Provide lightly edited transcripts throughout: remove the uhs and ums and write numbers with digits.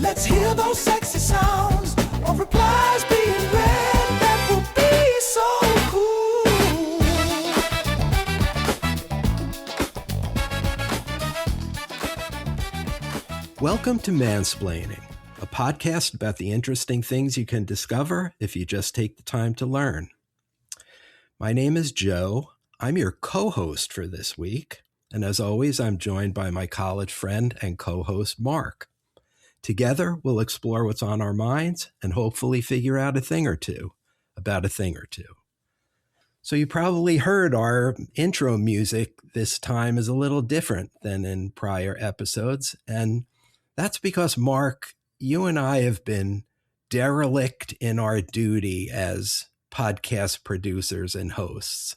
Let's hear those sexy sounds of replies being read. That will be so cool. Welcome to Mansplaining, a podcast about the interesting things you can discover if you just take the time to learn. My name is Joe. I'm your co-host for this week. And as always, I'm joined by my college friend and co-host, Mark. Together, we'll explore what's on our minds and hopefully figure out a thing or two about a thing or two. So you probably heard our intro music this time is a little different than in prior episodes. And that's because, Mark, you and I have been derelict in our duty as podcast producers and hosts.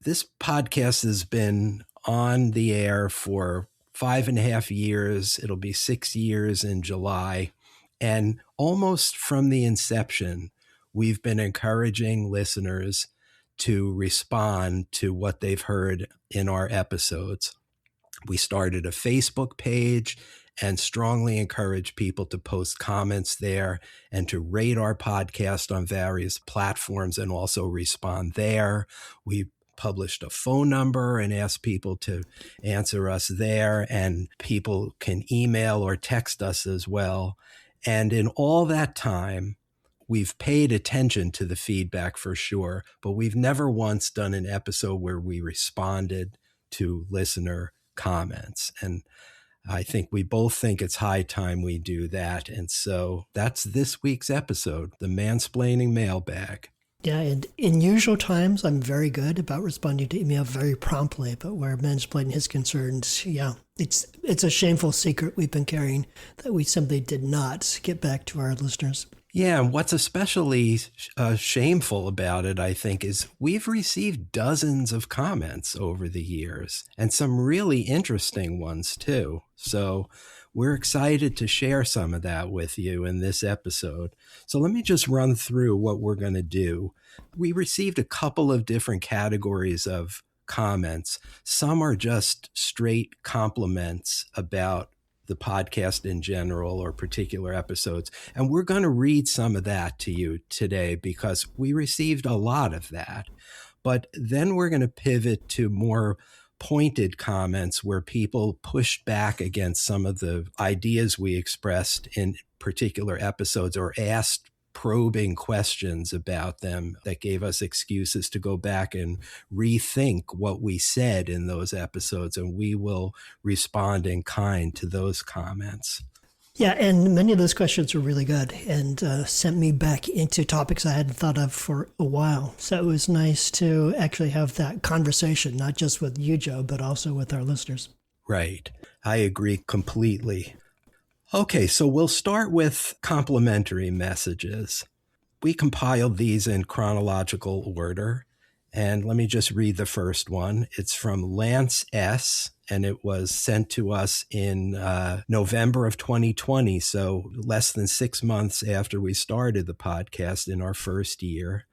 This podcast has been on the air for 5.5 years. It'll be 6 years in July. And almost from the inception, we've been encouraging listeners to respond to what they've heard in our episodes. We started a Facebook page and strongly encourage people to post comments there and to rate our podcast on various platforms and also respond there. We published a phone number and asked people to answer us there, and people can email or text us as well. And in all that time, we've paid attention to the feedback for sure, but we've never once done an episode where we responded to listener comments. And I think we both think it's high time we do that. And so that's this week's episode, the Mansplaining Mailbag. Yeah, and in usual times, I'm very good about responding to email very promptly, but where mansplaining is concerned, it's a shameful secret we've been carrying that we simply did not get back to our listeners. Yeah, and what's especially shameful about it, I think, is we've received dozens of comments over the years, and some really interesting ones too. So we're excited to share some of that with you in this episode. So let me just run through what we're going to do. We received a couple of different categories of comments. Some are just straight compliments about the podcast in general or particular episodes. And we're going to read some of that to you today because we received a lot of that. But then we're going to pivot to more pointed comments where people pushed back against some of the ideas we expressed in particular episodes or asked probing questions about them that gave us excuses to go back and rethink what we said in those episodes. And we will respond in kind to those comments. Yeah, and many of those questions were really good and sent me back into topics I hadn't thought of for a while. So it was nice to actually have that conversation, not just with you, Joe, but also with our listeners. Right. I agree completely. Okay, so we'll start with complimentary messages. We compiled these in chronological order, and let me just read the first one. It's from Lance S., and it was sent to us in November of 2020, so less than 6 months after we started the podcast in our first year.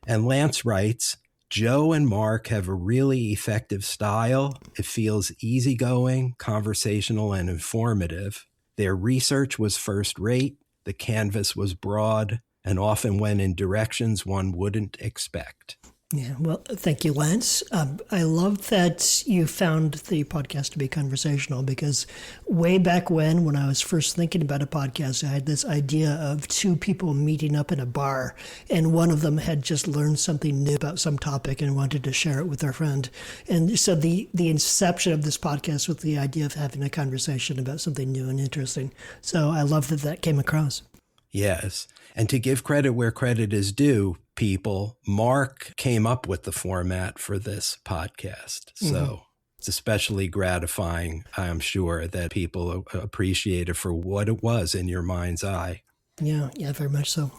And Lance writes, Joe and Mark have a really effective style. It feels easygoing, conversational, and informative. Their research was first rate, the canvas was broad, and often went in directions one wouldn't expect. Yeah, well, thank you, Lance. I love that you found the podcast to be conversational because way back when I was first thinking about a podcast, I had this idea of two people meeting up in a bar, and one of them had just learned something new about some topic and wanted to share it with their friend. And so the inception of this podcast was the idea of having a conversation about something new and interesting. So I love that came across. Yes. And to give credit where credit is due, people, Mark came up with the format for this podcast. So it's especially gratifying, I'm sure, that people appreciate it for what it was in your mind's eye. Yeah, very much so.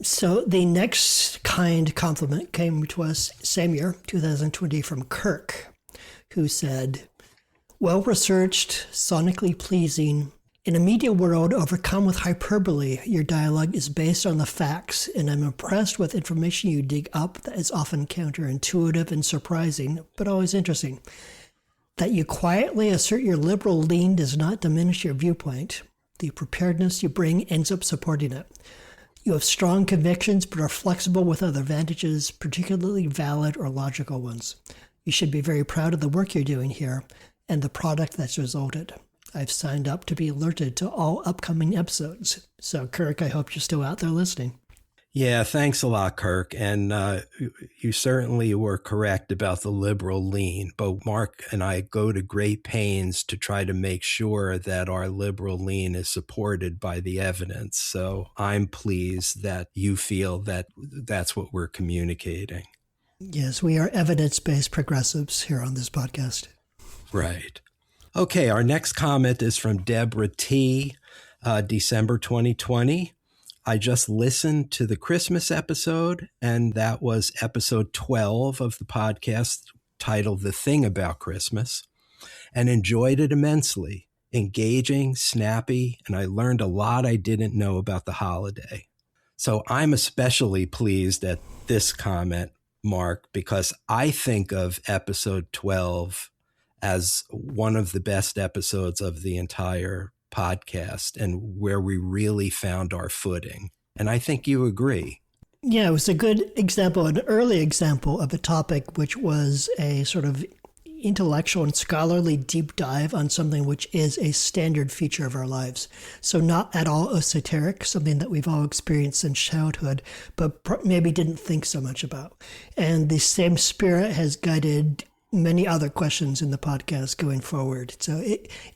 So the next kind compliment came to us same year, 2020, from Kirk, who said, well-researched, sonically pleasing. In a media world overcome with hyperbole, your dialogue is based on the facts, and I'm impressed with information you dig up that is often counterintuitive and surprising, but always interesting. That you quietly assert your liberal lean does not diminish your viewpoint. The preparedness you bring ends up supporting it. You have strong convictions but are flexible with other advantages, particularly valid or logical ones. You should be very proud of the work you're doing here and the product that's resulted. I've signed up to be alerted to all upcoming episodes. So, Kirk, I hope you're still out there listening. Yeah, thanks a lot, Kirk. And you certainly were correct about the liberal lean. Both Mark and I go to great pains to try to make sure that our liberal lean is supported by the evidence. So I'm pleased that you feel that that's what we're communicating. Yes, we are evidence-based progressives here on this podcast. Right. Okay, our next comment is from Deborah T., December 2020. I just listened to the Christmas episode, and that was episode 12 of the podcast titled The Thing About Christmas, and enjoyed it immensely. Engaging, snappy, and I learned a lot I didn't know about the holiday. So I'm especially pleased at this comment, Mark, because I think of episode 12 as one of the best episodes of the entire podcast and where we really found our footing. And I think you agree. Yeah, it was a good example, an early example of a topic which was a sort of intellectual and scholarly deep dive on something which is a standard feature of our lives. So not at all esoteric, something that we've all experienced since childhood, but maybe didn't think so much about. And the same spirit has guided many other questions in the podcast going forward. So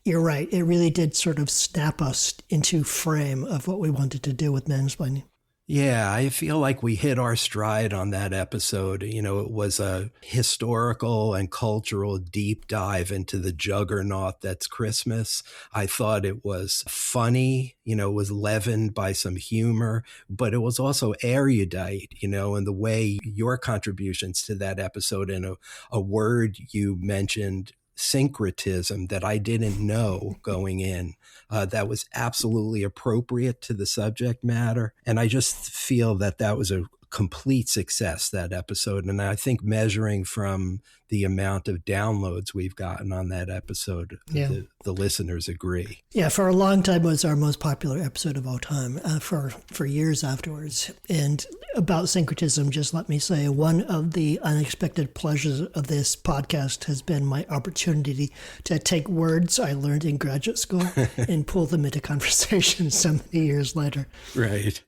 you're right. It really did sort of snap us into frame of what we wanted to do with mansplaining. Yeah, I feel like we hit our stride on that episode. You know, it was a historical and cultural deep dive into the juggernaut that's Christmas. I thought it was funny, you know, it was leavened by some humor, but it was also erudite, you know, in the way your contributions to that episode and a word you mentioned, syncretism, that I didn't know going in. That was absolutely appropriate to the subject matter. And I just feel that that was a complete success, that episode. And I think measuring from the amount of downloads we've gotten on that episode, the listeners agree. Yeah, for a long time it was our most popular episode of all time, for years afterwards. And about syncretism, just let me say, one of the unexpected pleasures of this podcast has been my opportunity to take words I learned in graduate school and pull them into conversation so many years later. Right.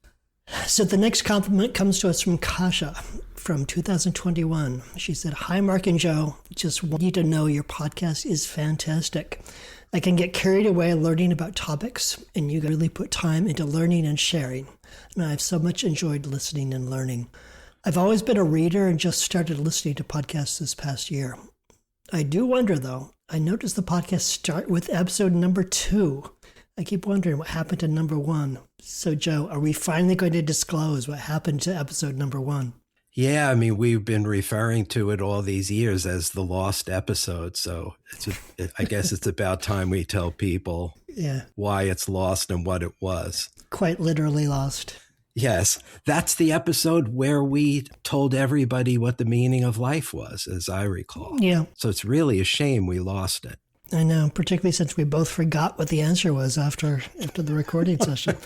So the next compliment comes to us from Kasha from 2021. She said, "Hi, Mark and Joe. Just want you to know your podcast is fantastic. I can get carried away learning about topics, and you really put time into learning and sharing. And I've so much enjoyed listening and learning. I've always been a reader and just started listening to podcasts this past year. I do wonder, though, I noticed the podcast start with episode number 2. I keep wondering what happened to number 1. So, Joe, are we finally going to disclose what happened to episode number 1? Yeah, I mean, we've been referring to it all these years as the lost episode. So I guess it's about time we tell people why it's lost and what it was. Quite literally lost. Yes, that's the episode where we told everybody what the meaning of life was, as I recall. Yeah. So it's really a shame we lost it. I know, particularly since we both forgot what the answer was after the recording session.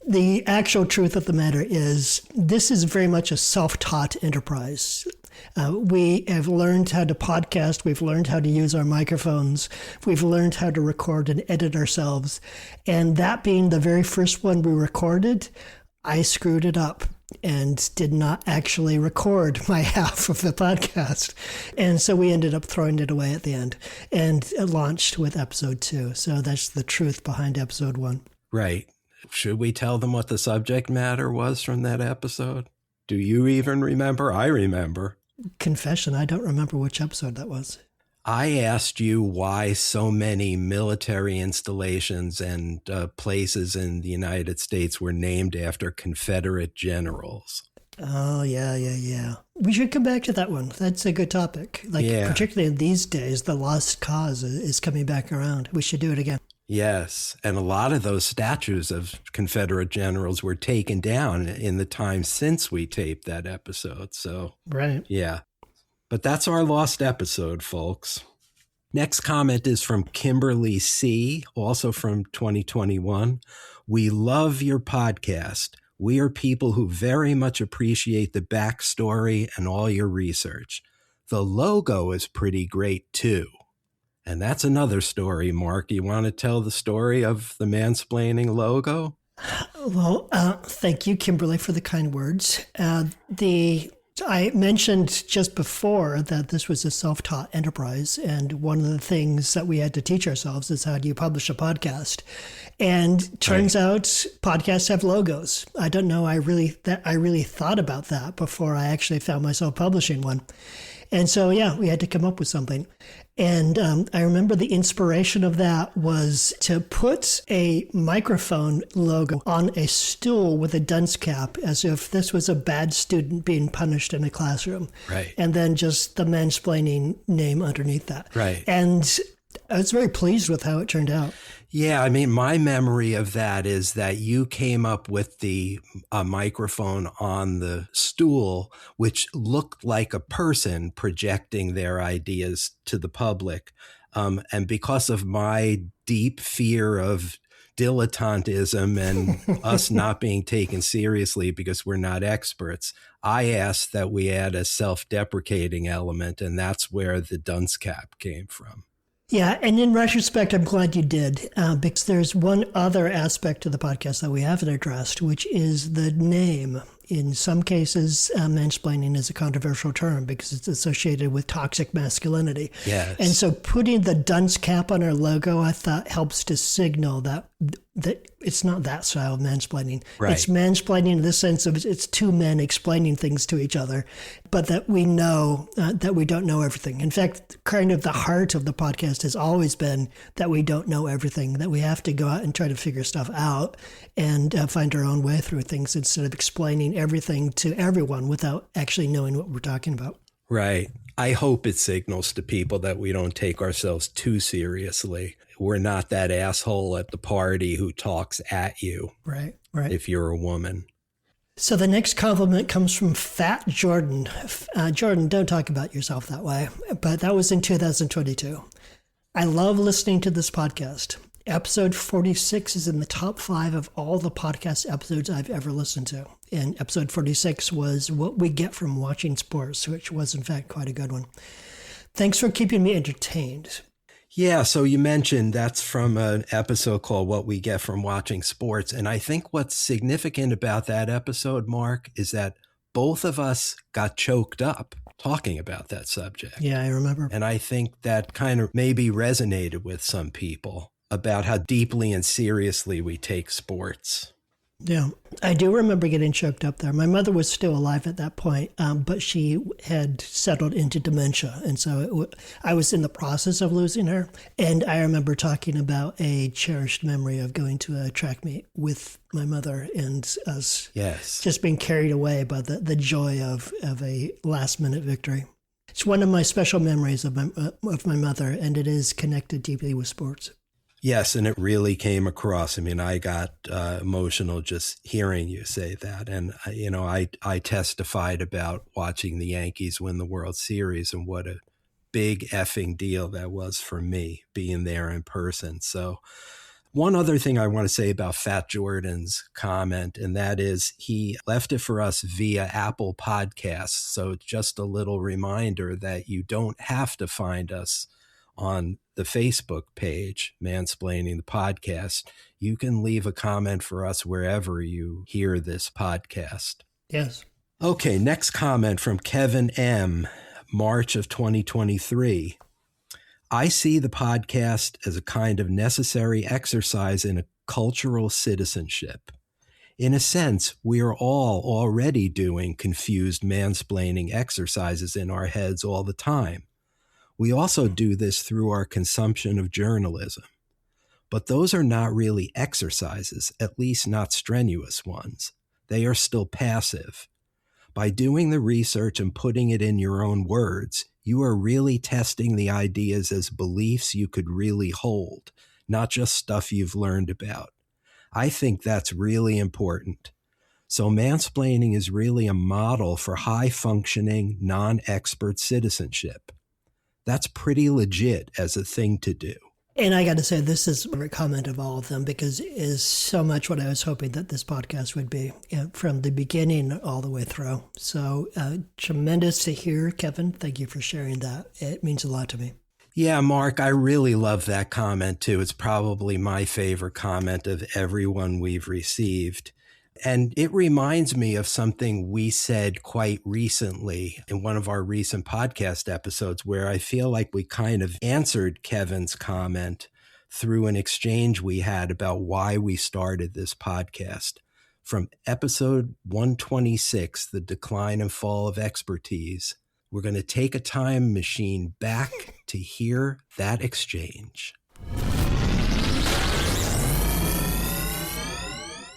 The actual truth of the matter is this is very much a self-taught enterprise. We have learned how to podcast. We've learned how to use our microphones. We've learned how to record and edit ourselves. And that being the very first one we recorded, I screwed it up and did not actually record my half of the podcast. And so we ended up throwing it away at the end and launched with episode 2. So that's the truth behind episode 1. Right. Should we tell them what the subject matter was from that episode? Do you even remember? I remember. Confession, I don't remember which episode that was. I asked you why so many military installations and places in the United States were named after Confederate generals. Oh, yeah. We should come back to that one. That's a good topic. Particularly these days, the lost cause is coming back around. We should do it again. Yes, and a lot of those statues of Confederate generals were taken down in the time since we taped that episode. So, right. Yeah. But that's our lost episode, folks. Next comment is from Kimberly C., also from 2021. We love your podcast. We are people who very much appreciate the backstory and all your research. The logo is pretty great too. And that's another story, Mark. You want to tell the story of the Mansplaining logo? Well, thank you, Kimberly, for the kind words. I mentioned just before that this was a self-taught enterprise, and one of the things that we had to teach ourselves is how do you publish a podcast. And turns out podcasts have logos. I don't know. I really thought about that before I actually found myself publishing one. And so, yeah, we had to come up with something. And I remember the inspiration of that was to put a microphone logo on a stool with a dunce cap, as if this was a bad student being punished in a classroom. Right. And then just the Mansplaining name underneath that. Right. And I was very pleased with how it turned out. Yeah, I mean, my memory of that is that you came up with the microphone on the stool, which looked like a person projecting their ideas to the public. And because of my deep fear of dilettantism and us not being taken seriously because we're not experts, I asked that we add a self-deprecating element, and that's where the dunce cap came from. Yeah, and in retrospect, I'm glad you did, because there's one other aspect to the podcast that we haven't addressed, which is the name. In some cases, mansplaining is a controversial term because it's associated with toxic masculinity. Yes. And so putting the dunce cap on our logo, I thought, helps to signal that it's not that style of mansplaining. Right. It's mansplaining in the sense of it's two men explaining things to each other, but that we know that we don't know everything. In fact, kind of the heart of the podcast has always been that we don't know everything, that we have to go out and try to figure stuff out and find our own way through things instead of explaining everything to everyone without actually knowing what we're talking about. Right. I hope it signals to people that we don't take ourselves too seriously. We're not that asshole at the party who talks at you. Right. If you're a woman. So the next compliment comes from Fat Jordan. Jordan, don't talk about yourself that way, but that was in 2022. I love listening to this podcast. Episode 46 is in the top 5 of all the podcast episodes I've ever listened to. And episode 46 was what we get from watching sports, which was in fact quite a good one. Thanks for keeping me entertained. Yeah, so you mentioned that's from an episode called What We Get From Watching Sports. And I think what's significant about that episode, Mark, is that both of us got choked up talking about that subject. Yeah, I remember. And I think that kind of maybe resonated with some people about how deeply and seriously we take sports. Yeah, I do remember getting choked up there. My mother was still alive at that point, but she had settled into dementia. And so I was in the process of losing her. And I remember talking about a cherished memory of going to a track meet with my mother and us just being carried away by the joy of a last-minute victory. It's one of my special memories of my mother, and it is connected deeply with sports. Yes, and it really came across. I mean, I got emotional just hearing you say that. And, I testified about watching the Yankees win the World Series and what a big effing deal that was for me, being there in person. So one other thing I want to say about Fat Jordan's comment, and that is he left it for us via Apple Podcasts. So just a little reminder that you don't have to find us on the Facebook page, Mansplaining the Podcast. You can leave a comment for us wherever you hear this podcast. Yes. Okay, next comment from Kevin M., March of 2023. I see the podcast as a kind of necessary exercise in a cultural citizenship. In a sense, we are all already doing confused mansplaining exercises in our heads all the time. We also do this through our consumption of journalism. But those are not really exercises, at least not strenuous ones. They are still passive. By doing the research and putting it in your own words, you are really testing the ideas as beliefs you could really hold, not just stuff you've learned about. I think that's really important. So mansplaining is really a model for high-functioning, non-expert citizenship. that's pretty legit as a thing to do. And I got to say, this is my favorite comment of all of them because it is so much what I was hoping that this podcast would be, from the beginning all the way through. So tremendous to hear, Kevin. Thank you for sharing that. It means a lot to me. Yeah, Mark, I really love that comment too. It's probably my favorite comment of everyone we've received. And it reminds me of something we said quite recently in one of our recent podcast episodes, where I feel like we kind of answered Kevin's comment through an exchange we had about why we started this podcast. From episode 126, The Decline and Fall of Expertise, we're going to take a time machine back to hear that exchange.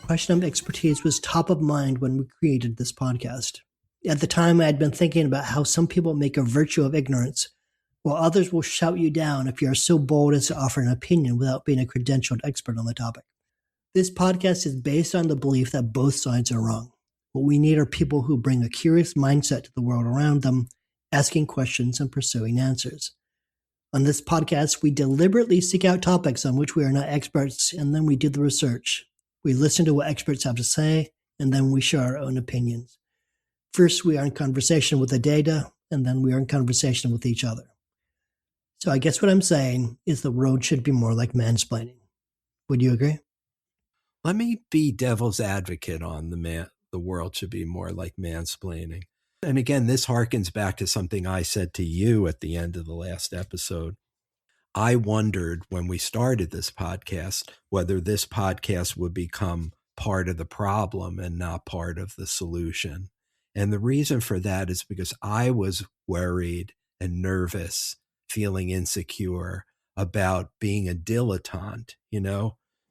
Question of expertise was top of mind when we created this podcast. At the time, I had been thinking about how some people make a virtue of ignorance, while others will shout you down if you are so bold as to offer an opinion without being a credentialed expert on the topic. This podcast is based on the belief that both sides are wrong. What we need are people who bring a curious mindset to the world around them, asking questions and pursuing answers. On this podcast, we deliberately seek out topics on which we are not experts, and then we do the research. We listen to what experts have to say, and then we share our own opinions. First, we are in conversation with the data, and then we are in conversation with each other. So I guess what I'm saying is the world should be more like mansplaining. Would you agree? Let me be devil's advocate on the world should be more like mansplaining. And again, this harkens back to something I said to you at the end of the last episode. I wondered when we started this podcast whether this podcast would become part of the problem and not part of the solution. And the reason for that is because I was worried and nervous, feeling insecure about being a dilettante,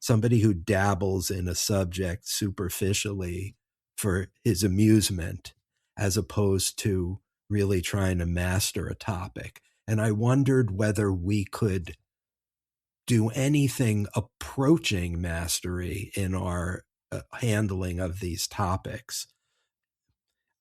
somebody who dabbles in a subject superficially for his amusement, as opposed to really trying to master a topic. And I wondered whether we could do anything approaching mastery in our handling of these topics.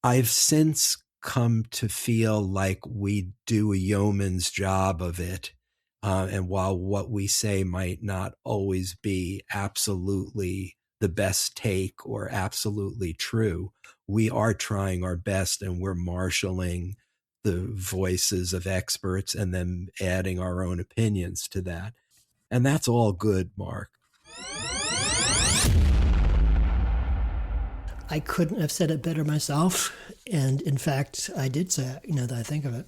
I've since come to feel like we do a yeoman's job of it. And while what we say might not always be absolutely the best take or absolutely true, we are trying our best, and we're marshaling the voices of experts and then adding our own opinions to that. And that's all good, Mark. I couldn't have said it better myself. And in fact, I did say it, that I think of it.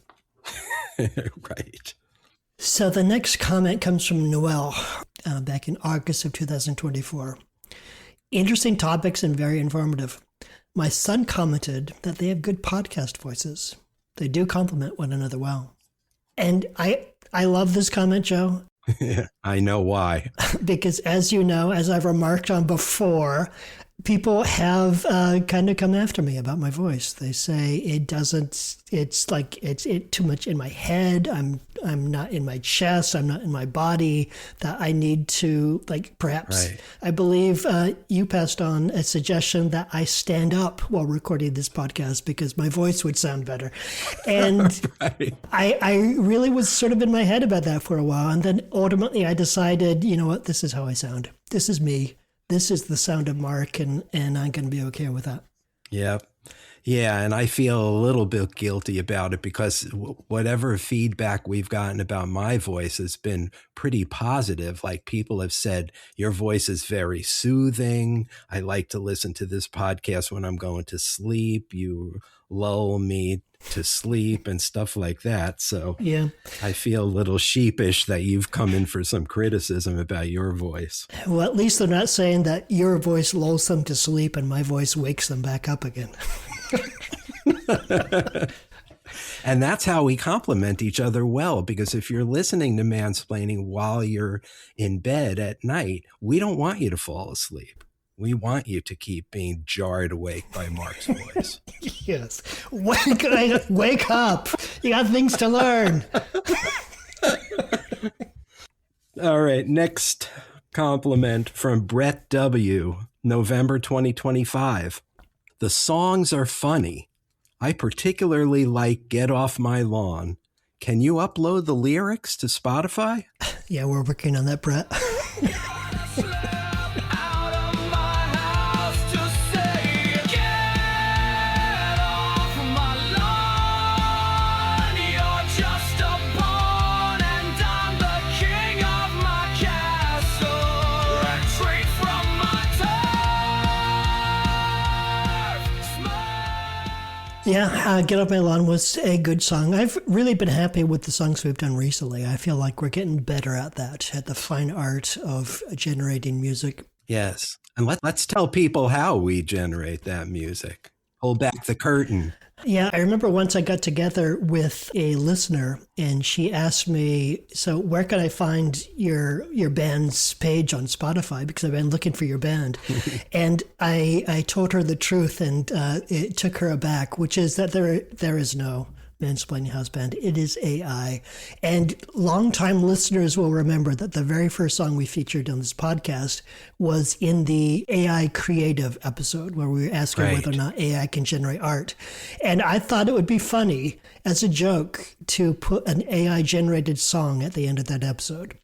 Right. So the next comment comes from Noel back in August of 2024. Interesting topics and very informative. My son commented that they have good podcast voices. They do complement one another well. And I love this comment, Joe. I know why. Because as you know, as I've remarked on before, people have kind of come after me about my voice. They say it's too much in my head. I'm not in my chest. I'm not in my body, that I need to, perhaps, right. I believe you passed on a suggestion that I stand up while recording this podcast because my voice would sound better. And right. I really was sort of in my head about that for a while. And then ultimately I decided, you know what, this is how I sound. This is me. This is the sound of Mark, and I'm going to be okay with that. Yep. Yeah, and I feel a little bit guilty about it because whatever feedback we've gotten about my voice has been pretty positive. Like, people have said, your voice is very soothing. I like to listen to this podcast when I'm going to sleep. You lull me to sleep and stuff like that. So yeah, I feel a little sheepish that you've come in for some criticism about your voice. Well, at least they're not saying that your voice lulls them to sleep and my voice wakes them back up again. And that's how we complement each other well, because if you're listening to Mansplaining while you're in bed at night, we don't want you to fall asleep. We want you to keep being jarred awake by Mark's voice. Yes. Wake up. You got things to learn. All right. Next compliment from Brett W., November 2025. The songs are funny. I particularly like Get Off My Lawn. Can you upload the lyrics to Spotify? Yeah, we're working on that, Brett. Yeah, Get Off My Lawn was a good song. I've really been happy with the songs we've done recently. I feel like we're getting better at that, at the fine art of generating music. Yes. And let's tell people how we generate that music. Pull back the curtain. Yeah, I remember once I got together with a listener and she asked me, so where can I find your band's page on Spotify? Because I've been looking for your band. And I told her the truth, and it took her aback, which is that there is no Mansplaining house band. It is AI. And longtime listeners will remember that the very first song we featured on this podcast was in the AI creative episode where we were asking whether or not AI can generate art. And I thought it would be funny as a joke to put an AI generated song at the end of that episode.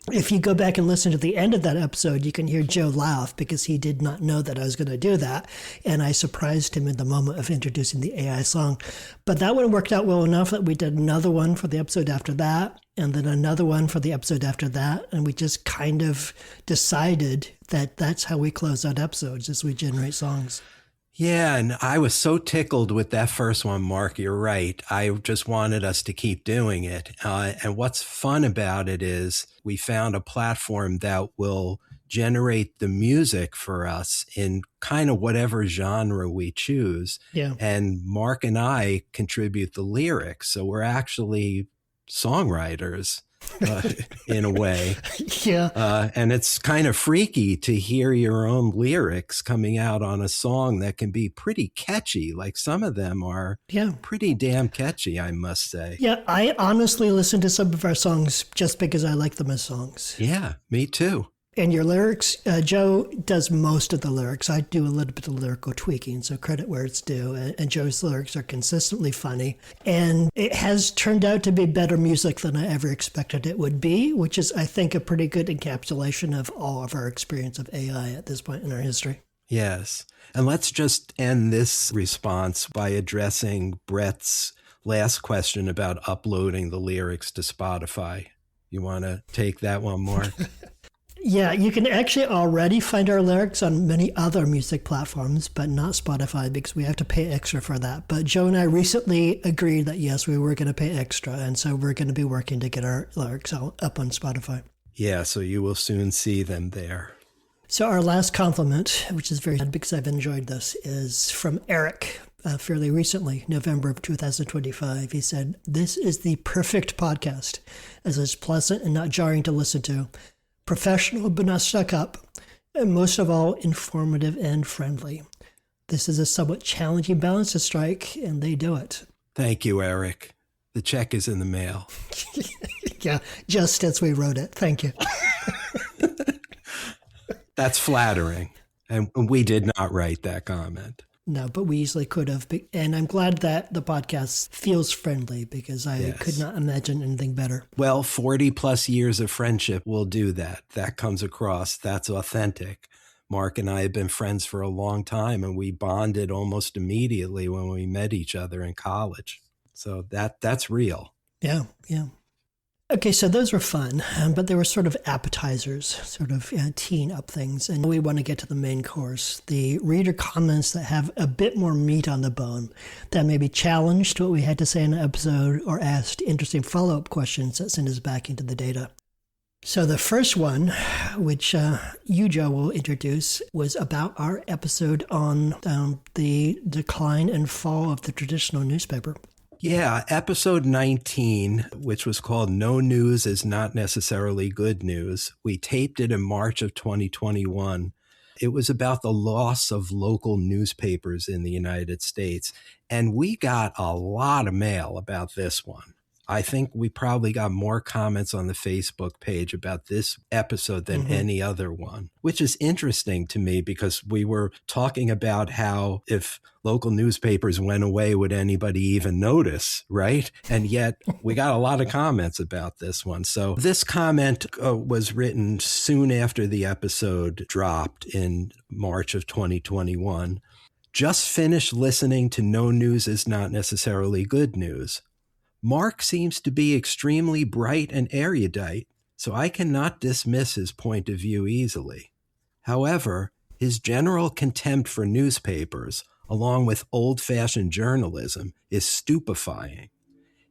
If you go back and listen to the end of that episode, you can hear Joe laugh because he did not know that I was going to do that. And I surprised him in the moment of introducing the AI song. But that one worked out well enough that we did another one for the episode after that, and then another one for the episode after that. And we just kind of decided that that's how we close out episodes, as we generate songs. Yeah, and I was so tickled with that first one, Mark. You're right. I just wanted us to keep doing it. And what's fun about it is we found a platform that will generate the music for us in kind of whatever genre we choose. Yeah. And Mark and I contribute the lyrics. So we're actually songwriters. In a way. Yeah. And it's kind of freaky to hear your own lyrics coming out on a song that can be pretty catchy. Like some of them are pretty damn catchy, I must say. Yeah, I honestly listen to some of our songs just because I like them as songs. Yeah, me too. And your lyrics, Joe does most of the lyrics. I do a little bit of lyrical tweaking, so credit where it's due. And Joe's lyrics are consistently funny. And it has turned out to be better music than I ever expected it would be, which is, I think, a pretty good encapsulation of all of our experience of AI at this point in our history. Yes. And let's just end this response by addressing Brett's last question about uploading the lyrics to Spotify. You want to take that one, Mark? Yeah, you can actually already find our lyrics on many other music platforms, but not Spotify because we have to pay extra for that. But Joe and I recently agreed that, yes, we were going to pay extra. And so we're going to be working to get our lyrics up on Spotify. Yeah, so you will soon see them there. So our last compliment, which is very good because I've enjoyed this, is from Eric. Fairly recently, November of 2025. He said, "This is the perfect podcast, as it's pleasant and not jarring to listen to. Professional but not stuck up, and most of all, informative and friendly. This is a somewhat challenging balance to strike, and they do it." Thank you, Eric. The check is in the mail. Yeah, just as we wrote it. Thank you. That's flattering. And we did not write that comment. No, but we easily could have. And I'm glad that the podcast feels friendly because I could not imagine anything better. Well, 40 plus years of friendship will do that. That comes across. That's authentic. Mark and I have been friends for a long time, and we bonded almost immediately when we met each other in college. So that's real. Yeah, yeah. Okay, so those were fun, but they were sort of appetizers, sort of teeing up things. And we want to get to the main course, the reader comments that have a bit more meat on the bone, that maybe challenged what we had to say in an episode or asked interesting follow-up questions that send us back into the data. So the first one, which you, Joe, will introduce, was about our episode on the decline and fall of the traditional newspaper. Yeah, episode 19, which was called No News is Not Necessarily Good News. We taped it in March of 2021. It was about the loss of local newspapers in the United States. And we got a lot of mail about this one. I think we probably got more comments on the Facebook page about this episode than any other one, which is interesting to me because we were talking about how if local newspapers went away, would anybody even notice, right? And yet we got a lot of comments about this one. So this comment was written soon after the episode dropped in March of 2021. Just finished listening to No News is Not Necessarily Good News. Mark seems to be extremely bright and erudite, so I cannot dismiss his point of view easily. However, his general contempt for newspapers, along with old-fashioned journalism, is stupefying.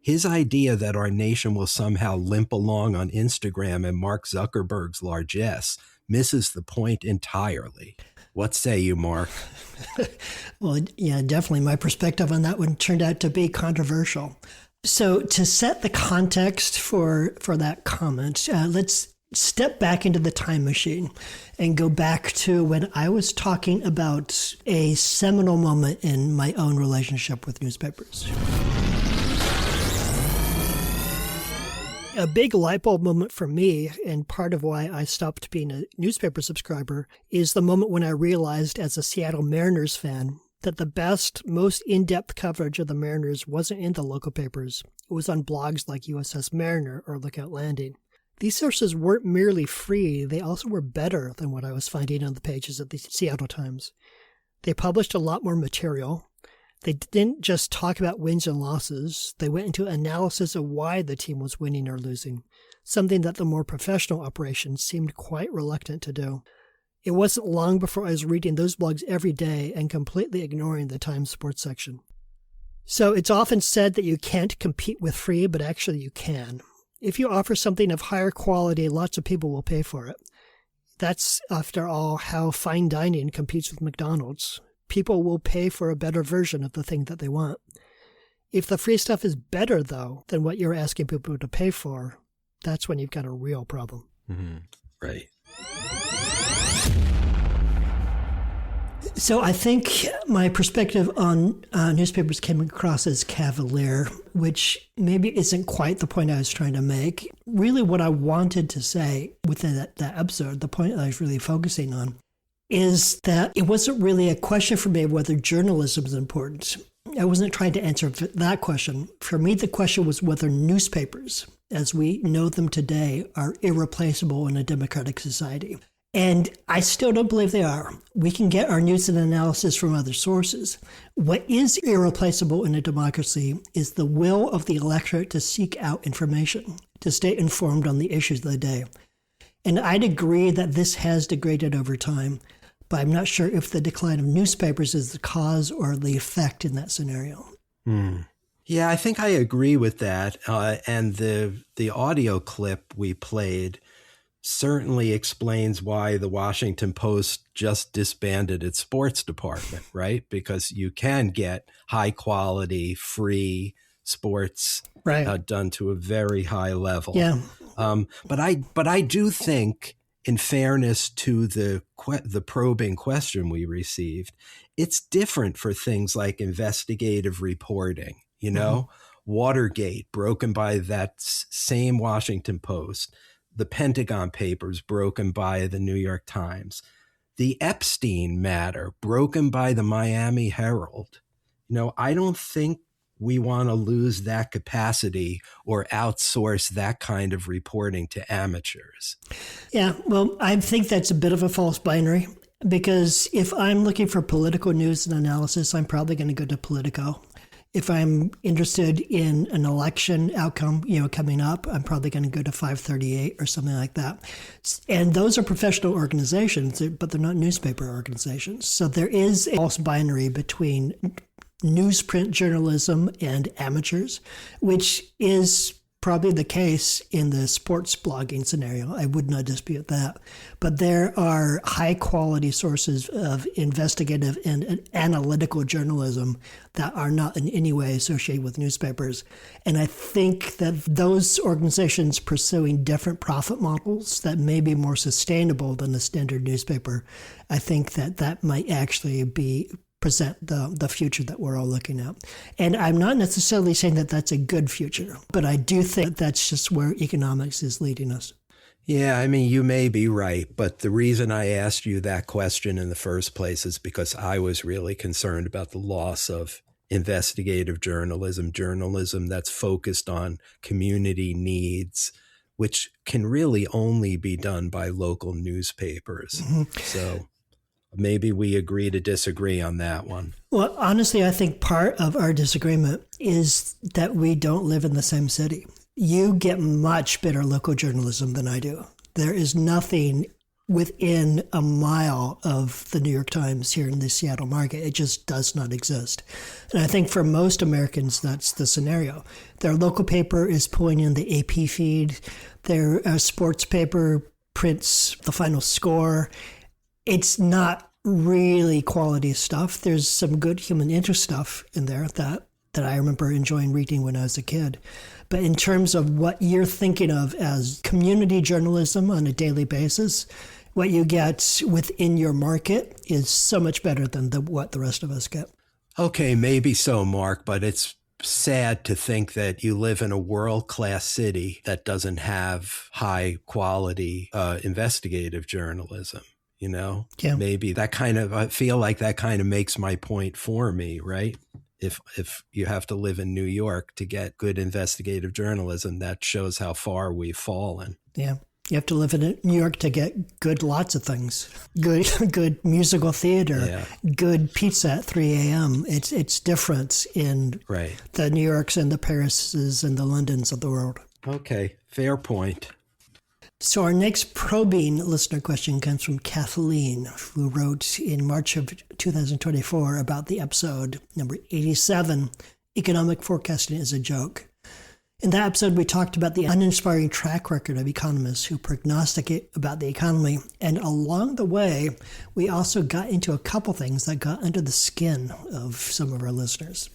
His idea that our nation will somehow limp along on Instagram and Mark Zuckerberg's largesse misses the point entirely. What say you, Mark? Well, yeah, definitely. My perspective on that one turned out to be controversial. So to set the context for that comment, let's step back into the time machine and go back to when I was talking about a seminal moment in my own relationship with newspapers. A big light bulb moment for me, and part of why I stopped being a newspaper subscriber, is the moment when I realized as a Seattle Mariners fan that the best, most in-depth coverage of the Mariners wasn't in the local papers. It was on blogs like USS Mariner or Lookout Landing. These sources weren't merely free, they also were better than what I was finding on the pages of the Seattle Times. They published a lot more material. They didn't just talk about wins and losses. They went into analysis of why the team was winning or losing, something that the more professional operations seemed quite reluctant to do. It wasn't long before I was reading those blogs every day and completely ignoring the Times sports section. So it's often said that you can't compete with free, but actually you can. If you offer something of higher quality, lots of people will pay for it. That's, after all, how fine dining competes with McDonald's. People will pay for a better version of the thing that they want. If the free stuff is better, though, than what you're asking people to pay for, that's when you've got a real problem. Mm-hmm. Right. So I think my perspective on newspapers came across as cavalier, which maybe isn't quite the point I was trying to make. Really what I wanted to say within that episode, the point I was really focusing on, is that it wasn't really a question for me of whether journalism is important. I wasn't trying to answer that question. For me, the question was whether newspapers, as we know them today, are irreplaceable in a democratic society. And I still don't believe they are. We can get our news and analysis from other sources. What is irreplaceable in a democracy is the will of the electorate to seek out information, to stay informed on the issues of the day. And I'd agree that this has degraded over time, but I'm not sure if the decline of newspapers is the cause or the effect in that scenario. Yeah, I think I agree with that. And the audio clip we played certainly explains why the Washington Post just disbanded its sports department, right? Because you can get high quality, free sports done to a very high level. Yeah. But I do think, in fairness to the probing question we received, it's different for things like investigative reporting. You know, Watergate broken by that same Washington Post. The Pentagon Papers broken by the New York Times, the Epstein matter broken by the Miami Herald. You know, I don't think we want to lose that capacity or outsource that kind of reporting to amateurs. Yeah, well, I think that's a bit of a false binary, because if I'm looking for political news and analysis, I'm probably going to go to Politico. If I'm interested in an election outcome, coming up, I'm probably going to go to 538 or something like that. And those are professional organizations, but they're not newspaper organizations. So there is a false binary between newsprint journalism and amateurs, which is probably the case in the sports blogging scenario. I would not dispute that. But there are high quality sources of investigative and analytical journalism that are not in any way associated with newspapers. And I think that those organizations pursuing different profit models that may be more sustainable than the standard newspaper, I think that might actually be present the future that we're all looking at. And I'm not necessarily saying that that's a good future, but I do think that's just where economics is leading us. Yeah, I mean, you may be right, but the reason I asked you that question in the first place is because I was really concerned about the loss of investigative journalism that's focused on community needs, which can really only be done by local newspapers. Mm-hmm. So maybe we agree to disagree on that one. Well, honestly, I think part of our disagreement is that we don't live in the same city. You get much better local journalism than I do. There is nothing within a mile of the New York Times here in the Seattle market. It just does not exist. And I think for most Americans, that's the scenario. Their local paper is pulling in the AP feed. Their sports paper prints the final score. It's not really quality stuff. There's some good human interest stuff in there that I remember enjoying reading when I was a kid. But in terms of what you're thinking of as community journalism on a daily basis, what you get within your market is so much better than what the rest of us get. Okay, maybe so, Mark, but it's sad to think that you live in a world-class city that doesn't have high-quality investigative journalism. You know, Maybe that kind of, I feel like that kind of makes my point for me, right? If you have to live in New York to get good investigative journalism, that shows how far we've fallen. Yeah. You have to live in New York to get good lots of things. Good musical theater, good pizza at 3 a.m. It's different in the New Yorks and the Parises and the Londons of the world. Okay, fair point. So our next probing listener question comes from Kathleen, who wrote in March of 2024 about the episode number 87, Economic Forecasting is a Joke. In that episode, we talked about the uninspiring track record of economists who prognosticate about the economy. And along the way, we also got into a couple things that got under the skin of some of our listeners.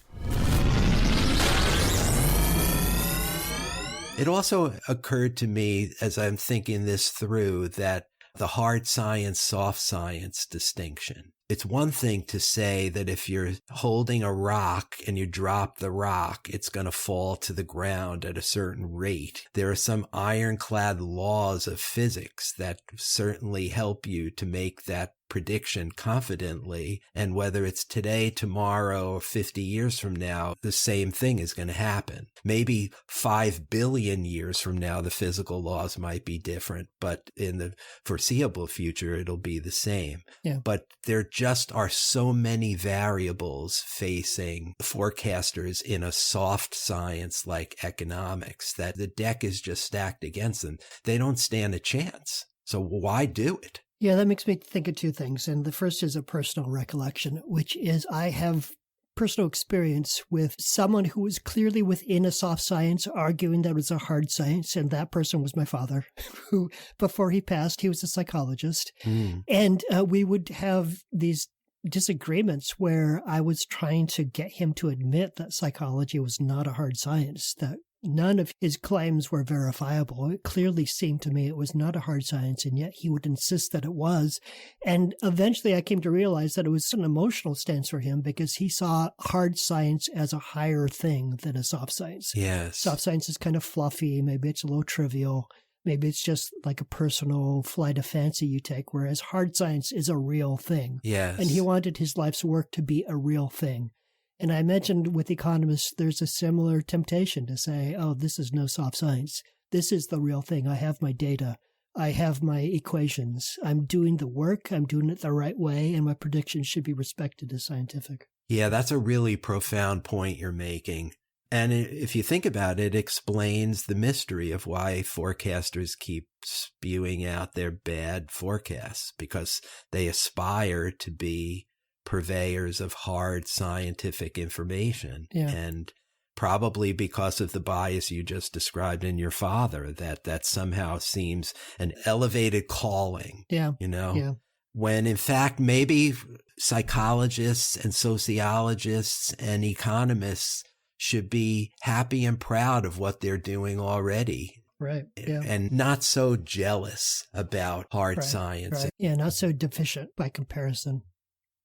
It also occurred to me as I'm thinking this through that the hard science, soft science distinction. It's one thing to say that if you're holding a rock and you drop the rock, it's going to fall to the ground at a certain rate. There are some ironclad laws of physics that certainly help you to make that prediction confidently, and whether it's today, tomorrow, or 50 years from now, the same thing is going to happen. Maybe 5 billion years from now, the physical laws might be different, but in the foreseeable future, it'll be the same. Yeah. But there just are so many variables facing forecasters in a soft science like economics that the deck is just stacked against them. They don't stand a chance. So why do it? Yeah, that makes me think of two things. And the first is a personal recollection, which is I have personal experience with someone who was clearly within a soft science arguing that it was a hard science. And that person was my father, who, before he passed, he was a psychologist. And we would have these disagreements where I was trying to get him to admit that psychology was not a hard science, that none of his claims were verifiable. It clearly seemed to me it was not a hard science, and yet he would insist that it was. And eventually I came to realize that it was an emotional stance for him because he saw hard science as a higher thing than a soft science. Yes. Soft science is kind of fluffy. Maybe it's a little trivial. Maybe it's just like a personal flight of fancy you take, whereas hard science is a real thing. Yes. And he wanted his life's work to be a real thing. And I mentioned with economists, there's a similar temptation to say, oh, this is no soft science. This is the real thing. I have my data. I have my equations. I'm doing the work. I'm doing it the right way. And my predictions should be respected as scientific. Yeah, that's a really profound point you're making. And if you think about it, it explains the mystery of why forecasters keep spewing out their bad forecasts, because they aspire to be purveyors of hard scientific information. Yeah. And probably because of the bias you just described in your father, that somehow seems an elevated calling. Yeah. You know? Yeah. When in fact, maybe psychologists and sociologists and economists should be happy and proud of what they're doing already. Right. Yeah. And not so jealous about hard science. Right. Yeah. Not so deficient by comparison.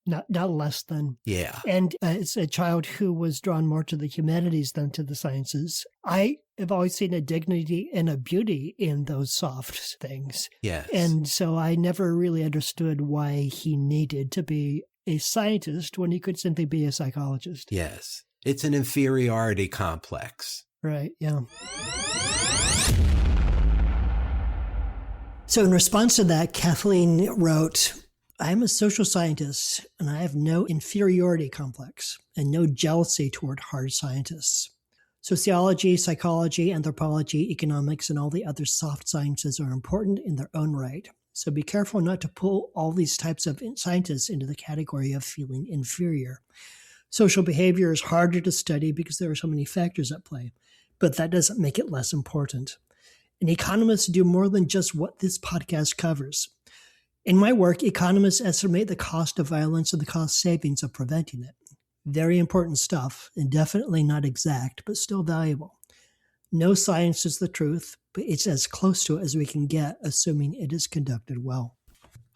not less than. Yeah. And as a child who was drawn more to the humanities than to the sciences, I have always seen a dignity and a beauty in those soft things. Yes. And so I never really understood why he needed to be a scientist when he could simply be a psychologist. Yes. It's an inferiority complex. Right, yeah. So in response to that, Kathleen wrote, I'm a social scientist and I have no inferiority complex and no jealousy toward hard scientists. Sociology, psychology, anthropology, economics, and all the other soft sciences are important in their own right. So be careful not to pull all these types of scientists into the category of feeling inferior. Social behavior is harder to study because there are so many factors at play, but that doesn't make it less important. And economists do more than just what this podcast covers. In my work, economists estimate the cost of violence and the cost savings of preventing it. Very important stuff, and definitely not exact, but still valuable. No science is the truth, but it's as close to it as we can get, assuming it is conducted well.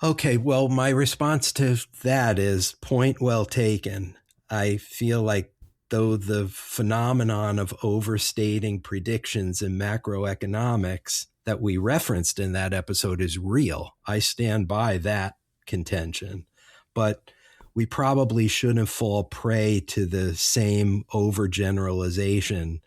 Okay, well, my response to that is point well taken. I feel like though the phenomenon of overstating predictions in macroeconomics that we referenced in that episode is real. I stand by that contention, but we probably shouldn't fall prey to the same overgeneralization,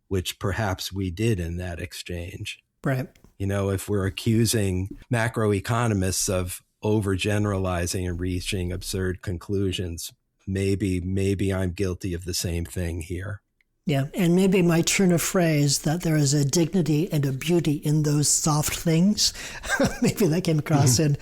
which perhaps we did in that exchange. Right. You know, if we're accusing macroeconomists of overgeneralizing and reaching absurd conclusions, maybe I'm guilty of the same thing here. Yeah, and maybe my turn of phrase that there is a dignity and a beauty in those soft things, maybe that came across in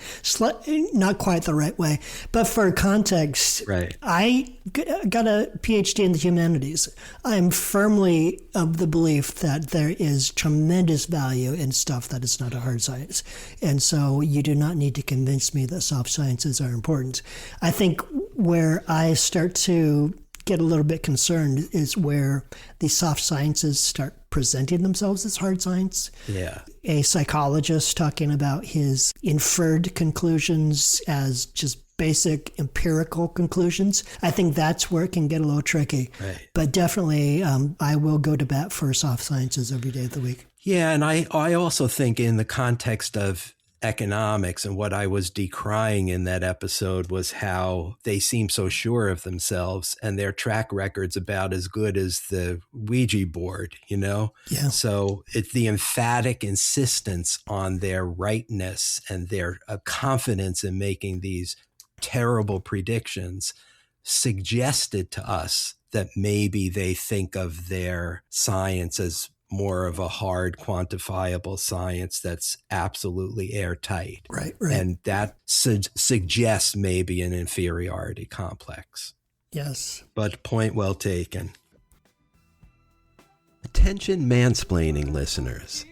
not quite the right way. But for context, right. I got a PhD in the humanities. I'm firmly of the belief that there is tremendous value in stuff that is not a hard science. And so you do not need to convince me that soft sciences are important. I think where I start to get a little bit concerned is where the soft sciences start presenting themselves as hard science. Yeah. A psychologist talking about his inferred conclusions as just basic empirical conclusions. I think that's where it can get a little tricky. Right. But definitely, I will go to bat for soft sciences every day of the week. Yeah, and I also think in the context of economics, and what I was decrying in that episode was how they seem so sure of themselves and their track record's about as good as the Ouija board, you know? Yeah. So it's the emphatic insistence on their rightness and their confidence in making these terrible predictions suggested to us that maybe they think of their science as more of a hard, quantifiable science that's absolutely airtight. Right. And that suggests maybe an inferiority complex. Yes. But point well taken. Attention mansplaining listeners.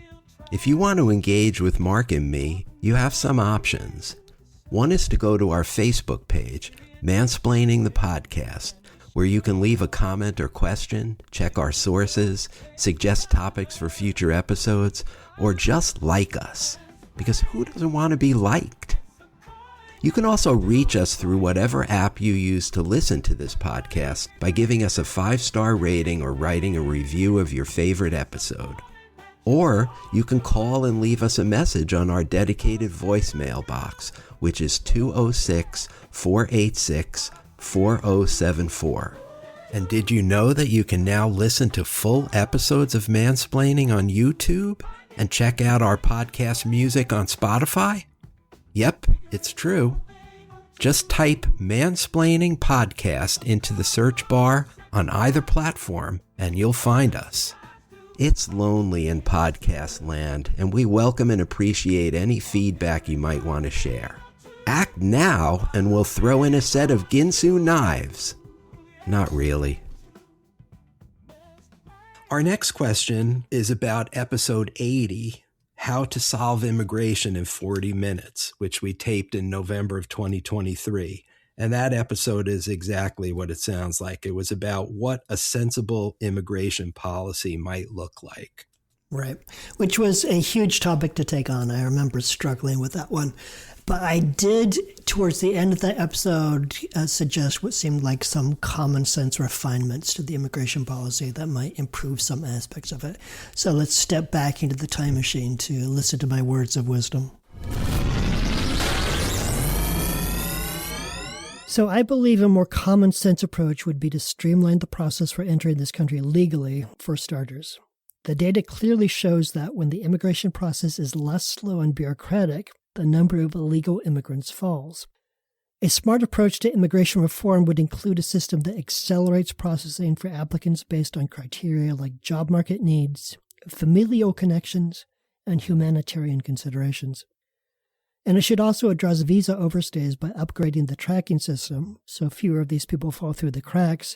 If you want to engage with Mark and me, you have some options. One is to go to our Facebook page, Mansplaining the Podcast, where you can leave a comment or question, check our sources, suggest topics for future episodes, or just like us. Because who doesn't want to be liked? You can also reach us through whatever app you use to listen to this podcast by giving us a 5-star rating or writing a review of your favorite episode. Or you can call and leave us a message on our dedicated voicemail box, which is 206-486-4074. And did you know that you can now listen to full episodes of Mansplaining on YouTube and check out our podcast music on Spotify? Yep, it's true. Just type Mansplaining Podcast into the search bar on either platform and you'll find us. It's lonely in podcast land, and we welcome and appreciate any feedback you might want to share. Act now, and we'll throw in a set of Ginsu knives. Not really. Our next question is about episode 80, How to Solve Immigration in 40 Minutes, which we taped in November of 2023. And that episode is exactly what it sounds like. It was about what a sensible immigration policy might look like. Right. Which was a huge topic to take on. I remember struggling with that one. But I did, towards the end of the episode, suggest what seemed like some common sense refinements to the immigration policy that might improve some aspects of it. So let's step back into the time machine to listen to my words of wisdom. So I believe a more common sense approach would be to streamline the process for entering this country legally, for starters. The data clearly shows that when the immigration process is less slow and bureaucratic, the number of illegal immigrants falls. A smart approach to immigration reform would include a system that accelerates processing for applicants based on criteria like job market needs, familial connections, and humanitarian considerations. And it should also address visa overstays by upgrading the tracking system so fewer of these people fall through the cracks,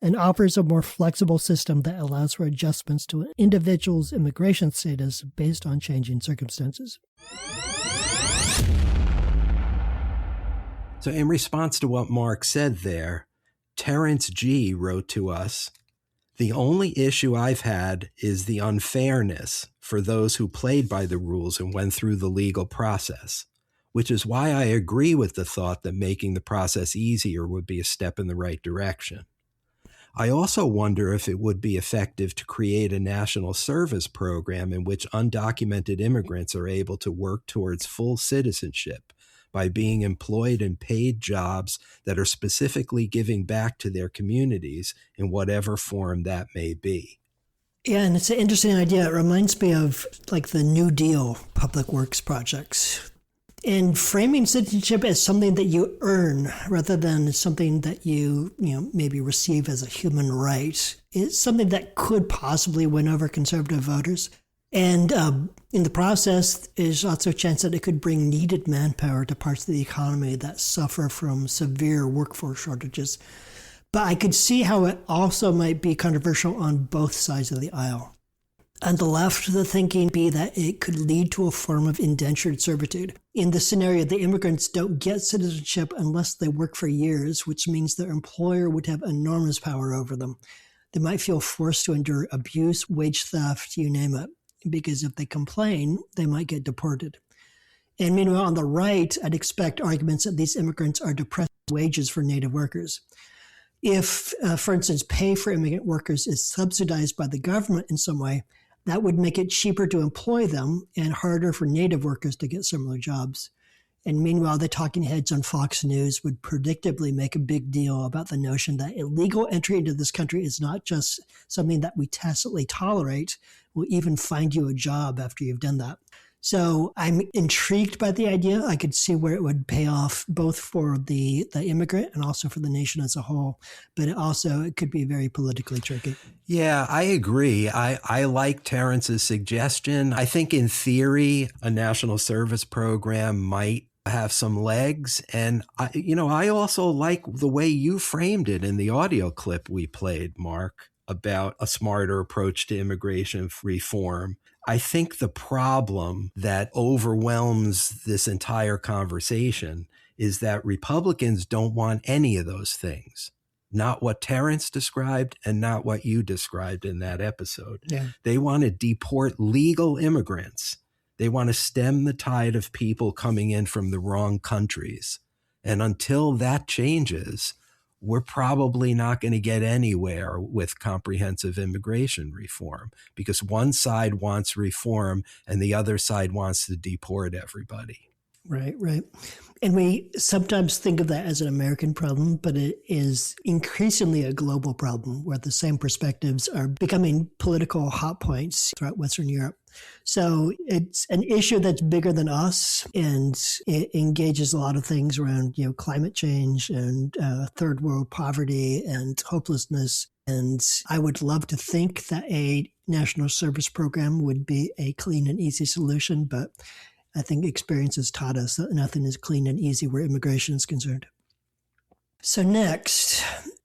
and offers a more flexible system that allows for adjustments to an individual's immigration status based on changing circumstances. So in response to what Mark said there, Terrence G. wrote to us, "The only issue I've had is the unfairness for those who played by the rules and went through the legal process, which is why I agree with the thought that making the process easier would be a step in the right direction. I also wonder if it would be effective to create a national service program in which undocumented immigrants are able to work towards full citizenship by being employed in paid jobs that are specifically giving back to their communities in whatever form that may be." Yeah, and it's an interesting idea. It reminds me of like the New Deal public works projects. And framing citizenship as something that you earn rather than something that you maybe receive as a human right is something that could possibly win over conservative voters. And in the process, there's also a chance that it could bring needed manpower to parts of the economy that suffer from severe workforce shortages. But I could see how it also might be controversial on both sides of the aisle. On the left, the thinking be that it could lead to a form of indentured servitude. In this scenario, the immigrants don't get citizenship unless they work for years, which means their employer would have enormous power over them. They might feel forced to endure abuse, wage theft, you name it, because if they complain, they might get deported. And meanwhile, on the right, I'd expect arguments that these immigrants are depressing wages for native workers. If, for instance, pay for immigrant workers is subsidized by the government in some way, that would make it cheaper to employ them and harder for native workers to get similar jobs. And meanwhile, the talking heads on Fox News would predictably make a big deal about the notion that illegal entry into this country is not just something that we tacitly tolerate, we'll even find you a job after you've done that. So I'm intrigued by the idea. I could see where it would pay off both for the immigrant and also for the nation as a whole. But it could be very politically tricky. Yeah, I agree. I like Terrence's suggestion. I think in theory, a national service program might have some legs. And, I also like the way you framed it in the audio clip we played, Mark, about a smarter approach to immigration reform. I think the problem that overwhelms this entire conversation is that Republicans don't want any of those things. Not what Terrence described and not what you described in that episode. Yeah. They want to deport legal immigrants. They want to stem the tide of people coming in from the wrong countries. And until that changes, we're probably not going to get anywhere with comprehensive immigration reform because one side wants reform and the other side wants to deport everybody. Right. And we sometimes think of that as an American problem, but it is increasingly a global problem where the same perspectives are becoming political hot points throughout Western Europe. So it's an issue that's bigger than us, and it engages a lot of things around, climate change and third world poverty and hopelessness. And I would love to think that a national service program would be a clean and easy solution, but I think experience has taught us that nothing is clean and easy where immigration is concerned. So next,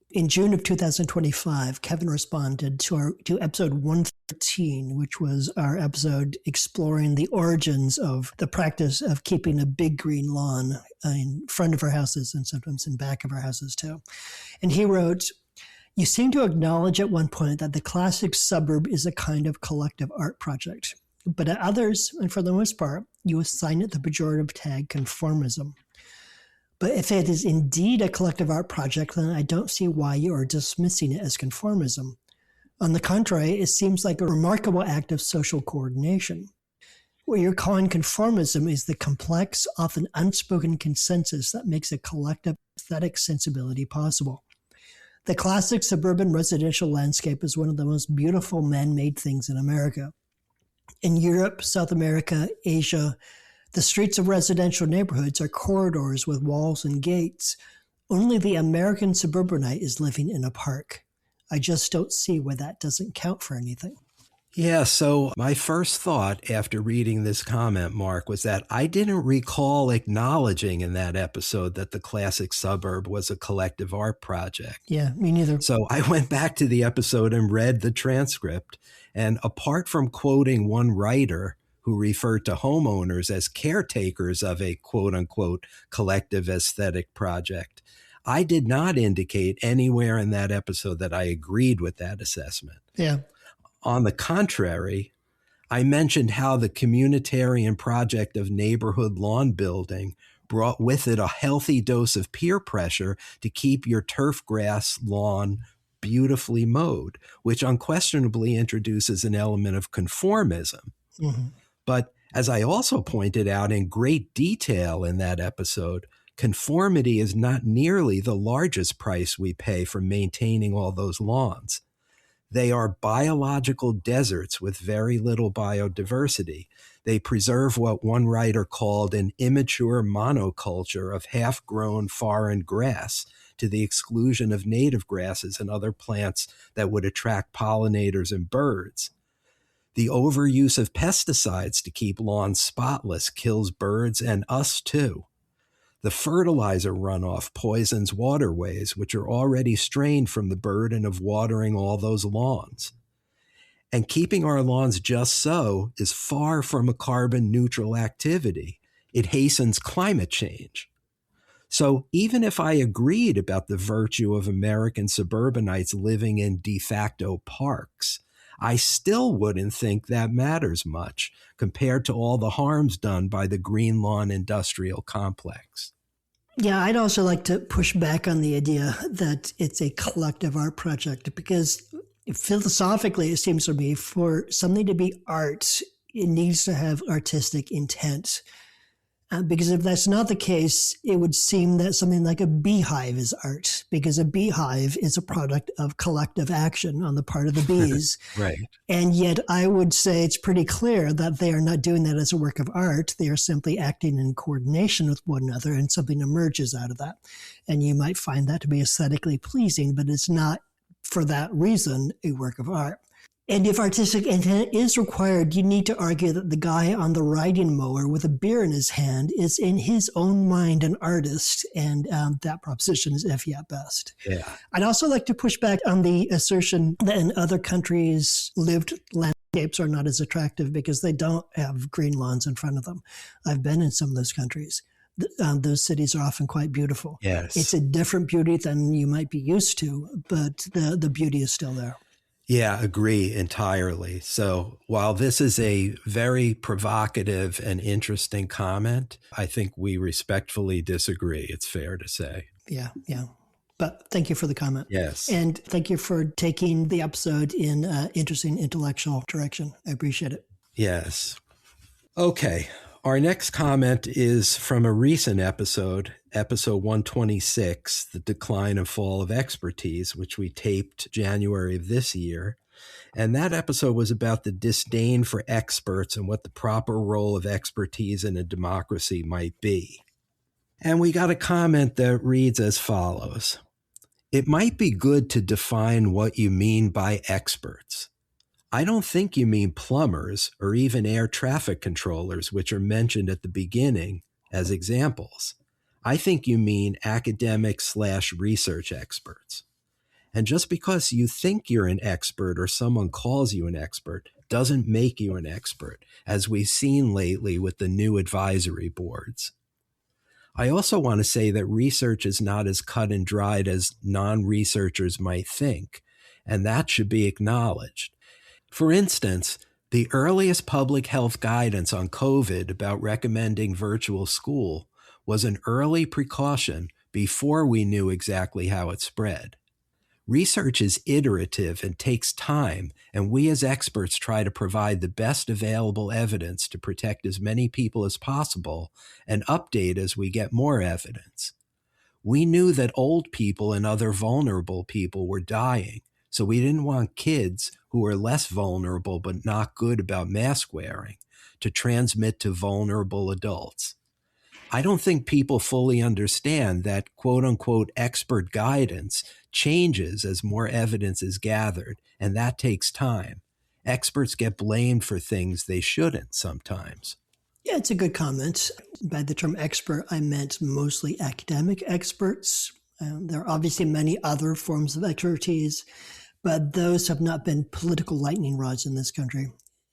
in June of 2025, Kevin responded to episode 113, which was our episode exploring the origins of the practice of keeping a big green lawn in front of our houses and sometimes in back of our houses too. And he wrote, You seem to acknowledge at one point that the classic suburb is a kind of collective art project, but at others, and for the most part, you assign it the pejorative tag conformism. But if it is indeed a collective art project, then I don't see why you are dismissing it as conformism. On the contrary, it seems like a remarkable act of social coordination. What you're calling conformism is the complex, often unspoken consensus that makes a collective aesthetic sensibility possible. The classic suburban residential landscape is one of the most beautiful man-made things in America. In Europe, South America, Asia, the streets of residential neighborhoods are corridors with walls and gates. Only the American suburbanite is living in a park. I just don't see why that doesn't count for anything. Yeah, so my first thought after reading this comment, Mark, was that I didn't recall acknowledging in that episode that the classic suburb was a collective art project. Yeah, me neither. So I went back to the episode and read the transcript. And apart from quoting one writer who referred to homeowners as caretakers of a quote unquote collective aesthetic project, I did not indicate anywhere in that episode that I agreed with that assessment. Yeah. On the contrary, I mentioned how the communitarian project of neighborhood lawn building brought with it a healthy dose of peer pressure to keep your turf grass lawn beautifully mowed, which unquestionably introduces an element of conformism. Mm-hmm. But as I also pointed out in great detail in that episode, conformity is not nearly the largest price we pay for maintaining all those lawns. They are biological deserts with very little biodiversity. They preserve what one writer called an immature monoculture of half-grown foreign grass to the exclusion of native grasses and other plants that would attract pollinators and birds. The overuse of pesticides to keep lawns spotless kills birds and us too. The fertilizer runoff poisons waterways, which are already strained from the burden of watering all those lawns. And keeping our lawns just so is far from a carbon neutral activity. It hastens climate change. So even if I agreed about the virtue of American suburbanites living in de facto parks, I still wouldn't think that matters much compared to all the harms done by the green lawn industrial complex. Yeah, I'd also like to push back on the idea that it's a collective art project, because philosophically, it seems to me for something to be art, it needs to have artistic intent. Because if that's not the case, it would seem that something like a beehive is art, because a beehive is a product of collective action on the part of the bees. Right. And yet I would say it's pretty clear that they are not doing that as a work of art. They are simply acting in coordination with one another, and something emerges out of that. And you might find that to be aesthetically pleasing, but it's not for that reason a work of art. And if artistic intent is required, you need to argue that the guy on the riding mower with a beer in his hand is in his own mind an artist, and that proposition is iffy at best. Yeah. I'd also like to push back on the assertion that in other countries, lived landscapes are not as attractive because they don't have green lawns in front of them. I've been in some of those countries. Those cities are often quite beautiful. Yes. It's a different beauty than you might be used to, but the beauty is still there. Yeah, agree entirely. So while this is a very provocative and interesting comment, I think we respectfully disagree. It's fair to say. Yeah. But thank you for the comment. Yes. And thank you for taking the episode in an interesting intellectual direction. I appreciate it. Yes. Okay. Our next comment is from a recent episode 126, The Decline and Fall of Expertise, which we taped January of this year. And that episode was about the disdain for experts and what the proper role of expertise in a democracy might be. And we got a comment that reads as follows. It might be good to define what you mean by experts. I don't think you mean plumbers or even air traffic controllers, which are mentioned at the beginning as examples. I think you mean academic/research experts. And just because you think you're an expert or someone calls you an expert doesn't make you an expert, as we've seen lately with the new advisory boards. I also want to say that research is not as cut and dried as non-researchers might think, and that should be acknowledged. For instance, the earliest public health guidance on COVID about recommending virtual school was an early precaution before we knew exactly how it spread. Research is iterative and takes time, and we as experts try to provide the best available evidence to protect as many people as possible and update as we get more evidence. We knew that old people and other vulnerable people were dying, so we didn't want kids who are less vulnerable but not good about mask wearing to transmit to vulnerable adults. I don't think people fully understand that quote unquote expert guidance changes as more evidence is gathered, and that takes time. Experts get blamed for things they shouldn't sometimes. Yeah, it's a good comment. By the term expert, I meant mostly academic experts. There are obviously many other forms of expertise, but those have not been political lightning rods in this country.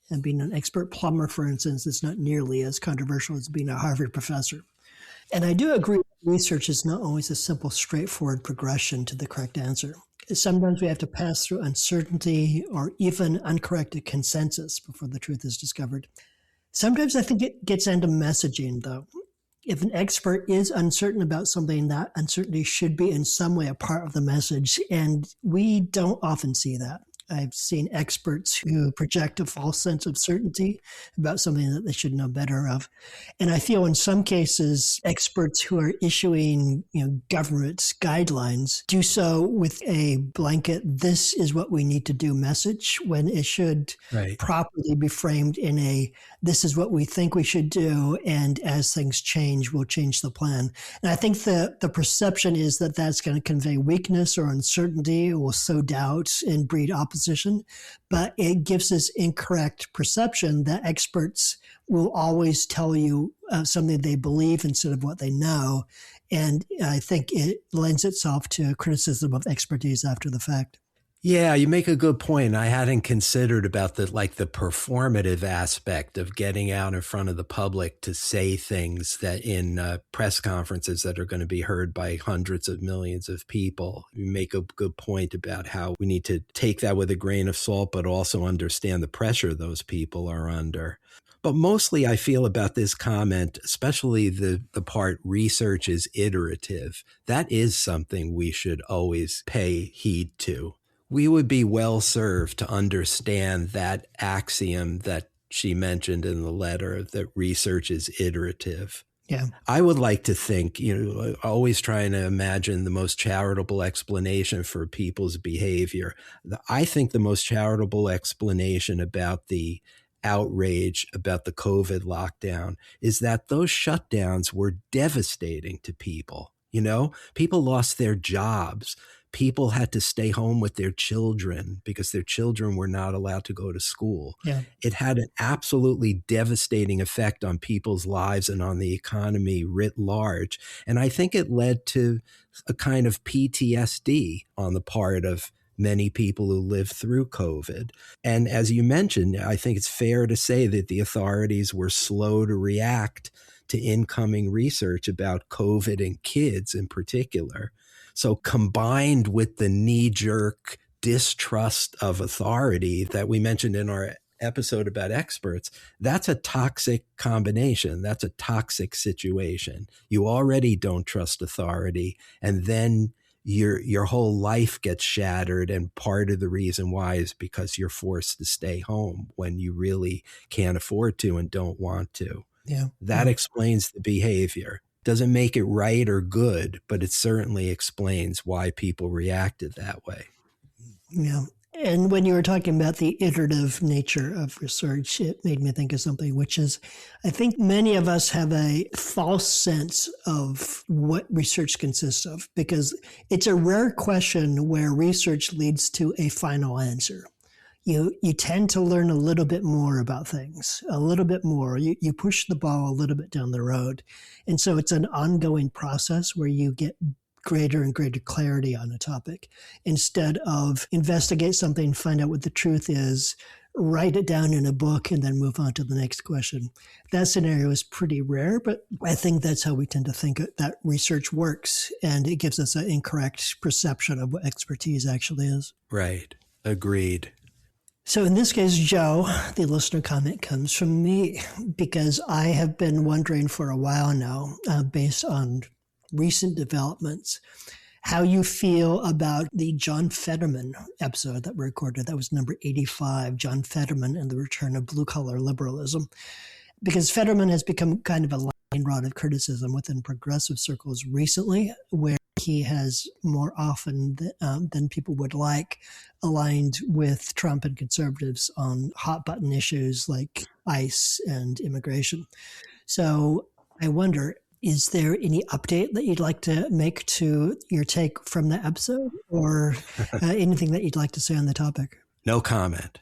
And being an expert plumber, for instance, is not nearly as controversial as being a Harvard professor. And I do agree that research is not always a simple, straightforward progression to the correct answer. Sometimes we have to pass through uncertainty or even uncorrected consensus before the truth is discovered. Sometimes I think it gets into messaging, though. If an expert is uncertain about something, that uncertainty should be in some way a part of the message, and we don't often see that. I've seen experts who project a false sense of certainty about something that they should know better of. And I feel in some cases, experts who are issuing, government guidelines do so with a blanket, this is what we need to do message, when it should properly be framed in a, this is what we think we should do. And as things change, we'll change the plan. And I think the perception is that that's going to convey weakness or uncertainty. It will sow doubt and breed opposition. But it gives this incorrect perception that experts will always tell you something they believe instead of what they know. And I think it lends itself to criticism of expertise after the fact. Yeah, you make a good point. I hadn't considered about the performative aspect of getting out in front of the public to say things that in press conferences that are going to be heard by hundreds of millions of people. You make a good point about how we need to take that with a grain of salt, but also understand the pressure those people are under. But mostly I feel about this comment, especially the part research is iterative. That is something we should always pay heed to. We would be well served to understand that axiom that she mentioned in the letter, that research is iterative. Yeah. I would like to think, always trying to imagine the most charitable explanation for people's behavior. I think the most charitable explanation about the outrage about the COVID lockdown is that those shutdowns were devastating to people. People lost their jobs. People had to stay home with their children because their children were not allowed to go to school. Yeah. It had an absolutely devastating effect on people's lives and on the economy writ large. And I think it led to a kind of PTSD on the part of many people who lived through COVID. And as you mentioned, I think it's fair to say that the authorities were slow to react to incoming research about COVID and kids in particular. So combined with the knee-jerk distrust of authority that we mentioned in our episode about experts, that's a toxic combination. That's a toxic situation. You already don't trust authority, and then your whole life gets shattered. And part of the reason why is because you're forced to stay home when you really can't afford to and don't want to. Yeah. That explains the behavior. Doesn't make it right or good, but it certainly explains why people reacted that way. Yeah. And when you were talking about the iterative nature of research, it made me think of something, which is, I think many of us have a false sense of what research consists of, because it's a rare question where research leads to a final answer. You tend to learn a little bit more about things, a little bit more. You push the ball a little bit down the road. And so it's an ongoing process where you get greater and greater clarity on a topic. Instead of investigate something, find out what the truth is, write it down in a book and then move on to the next question. That scenario is pretty rare, but I think that's how we tend to think that research works, and it gives us an incorrect perception of what expertise actually is. Right. Agreed. So in this case, Joe, the listener comment comes from me because I have been wondering for a while now, based on recent developments, how you feel about the John Fetterman episode that we recorded. That was number 85, John Fetterman and the Return of Blue-Collar Liberalism. Because Fetterman has become kind of a lightning rod of criticism within progressive circles recently, where he has more often than people would like aligned with Trump and conservatives on hot button issues like ICE and immigration. So I wonder, is there any update that you'd like to make to your take from the episode, or anything that you'd like to say on the topic? No comment.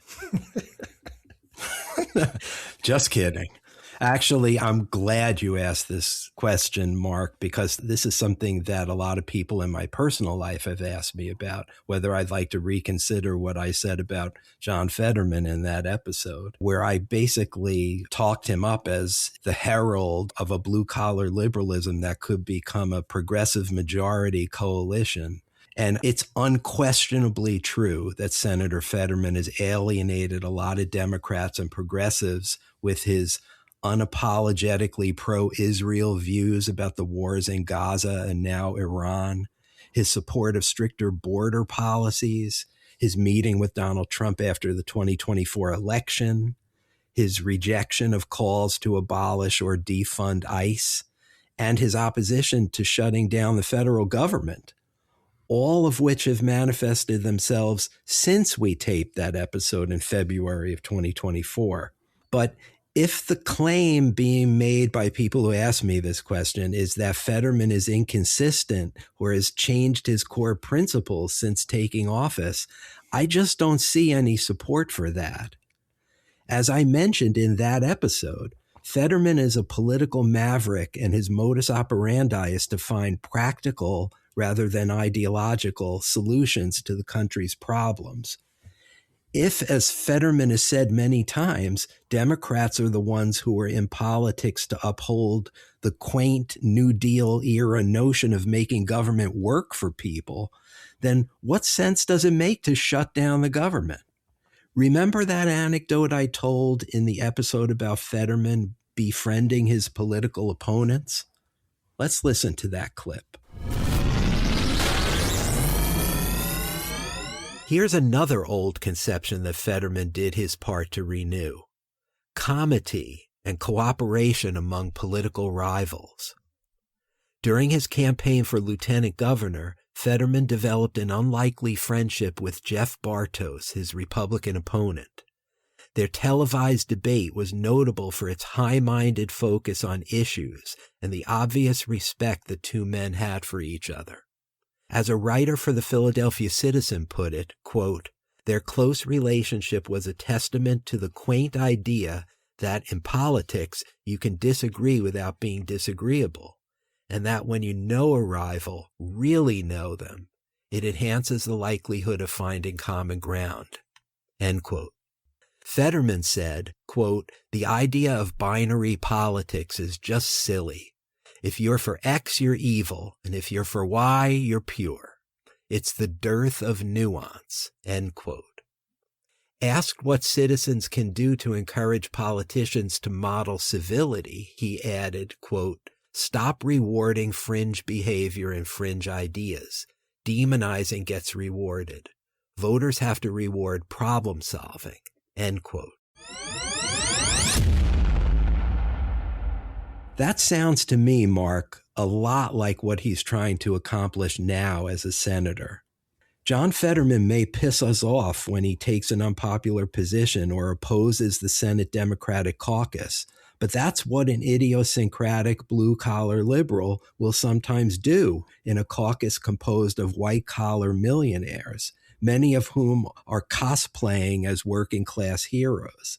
Just kidding. Actually, I'm glad you asked this question, Mark, because this is something that a lot of people in my personal life have asked me about, whether I'd like to reconsider what I said about John Fetterman in that episode, where I basically talked him up as the herald of a blue-collar liberalism that could become a progressive majority coalition. And it's unquestionably true that Senator Fetterman has alienated a lot of Democrats and progressives with his unapologetically pro-Israel views about the wars in Gaza and now Iran, his support of stricter border policies, his meeting with Donald Trump after the 2024 election, his rejection of calls to abolish or defund ICE, and his opposition to shutting down the federal government, all of which have manifested themselves since we taped that episode in February of 2024. But if the claim being made by people who ask me this question is that Fetterman is inconsistent or has changed his core principles since taking office, I just don't see any support for that. As I mentioned in that episode, Fetterman is a political maverick, and his modus operandi is to find practical rather than ideological solutions to the country's problems. If, as Fetterman has said many times, Democrats are the ones who are in politics to uphold the quaint New Deal era notion of making government work for people, then what sense does it make to shut down the government? Remember that anecdote I told in the episode about Fetterman befriending his political opponents? Let's listen to that clip. Here's another old conception that Fetterman did his part to renew: comity and cooperation among political rivals. During his campaign for lieutenant governor, Fetterman developed an unlikely friendship with Jeff Bartos, his Republican opponent. Their televised debate was notable for its high-minded focus on issues and the obvious respect the two men had for each other. As a writer for the Philadelphia Citizen put it, quote, "Their close relationship was a testament to the quaint idea that in politics you can disagree without being disagreeable, and that when you know a rival, really know them, it enhances the likelihood of finding common ground." End quote. Fetterman said, quote, "The idea of binary politics is just silly. If you're for X, you're evil, and if you're for Y, you're pure. It's the dearth of nuance," end quote. Asked what citizens can do to encourage politicians to model civility, he added, quote, "Stop rewarding fringe behavior and fringe ideas. Demonizing gets rewarded. Voters have to reward problem solving," end quote. That sounds to me, Mark, a lot like what he's trying to accomplish now as a senator. John Fetterman may piss us off when he takes an unpopular position or opposes the Senate Democratic caucus, but that's what an idiosyncratic blue-collar liberal will sometimes do in a caucus composed of white-collar millionaires, many of whom are cosplaying as working-class heroes.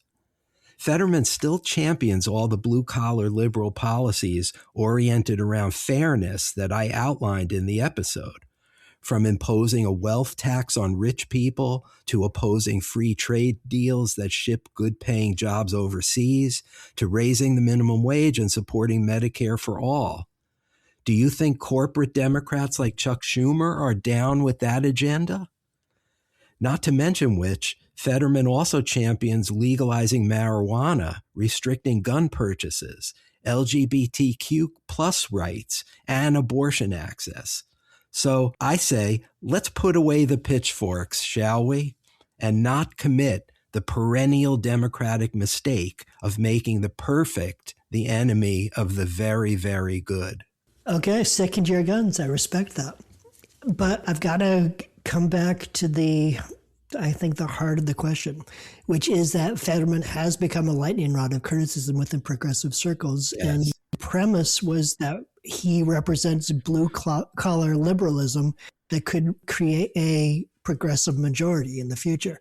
Fetterman still champions all the blue-collar liberal policies oriented around fairness that I outlined in the episode. from imposing a wealth tax on rich people to opposing free trade deals that ship good-paying jobs overseas to raising the minimum wage and supporting Medicare for all. Do you think corporate Democrats like Chuck Schumer are down with that agenda? Not to mention which, Fetterman also champions legalizing marijuana, restricting gun purchases, LGBTQ plus rights, and abortion access. So I say, let's put away the pitchforks, shall we? And not commit the perennial Democratic mistake of making the perfect the enemy of the very, very good. Okay, second your guns. I respect that. But I've got to come back to the heart of the question, which is that Fetterman has become a lightning rod of criticism within progressive circles. Yes. And the premise was that he represents blue-collar liberalism that could create a progressive majority in the future.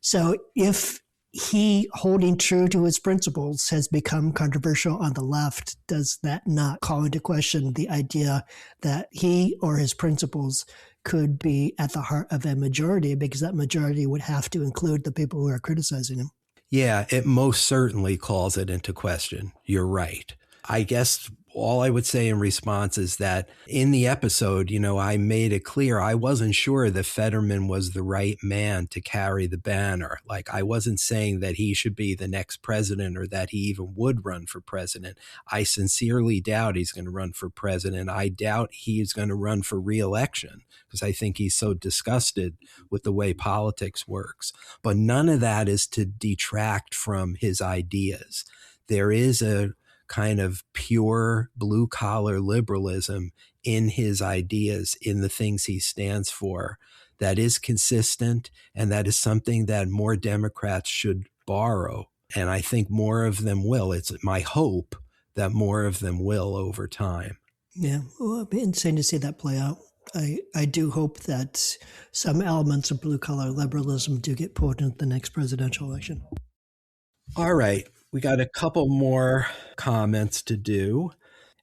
So if he, holding true to his principles, has become controversial on the left, does that not call into question the idea that he or his principles could be at the heart of a majority, because that majority would have to include the people who are criticizing him? Yeah, it most certainly calls it into question. You're right. I guess all I would say in response is that in the episode, I made it clear I wasn't sure that Fetterman was the right man to carry the banner. Like, I wasn't saying that he should be the next president or that he even would run for president. I sincerely doubt he's going to run for president. I doubt he's going to run for re-election because I think he's so disgusted with the way politics works. But none of that is to detract from his ideas. There is a kind of pure blue-collar liberalism in his ideas, in the things he stands for, that is consistent, and that is something that more Democrats should borrow. And I think more of them will. It's my hope that more of them will over time. Yeah, well, it'd be insane to see that play out. I do hope that some elements of blue-collar liberalism do get pulled into the next presidential election. All right. We got a couple more comments to do.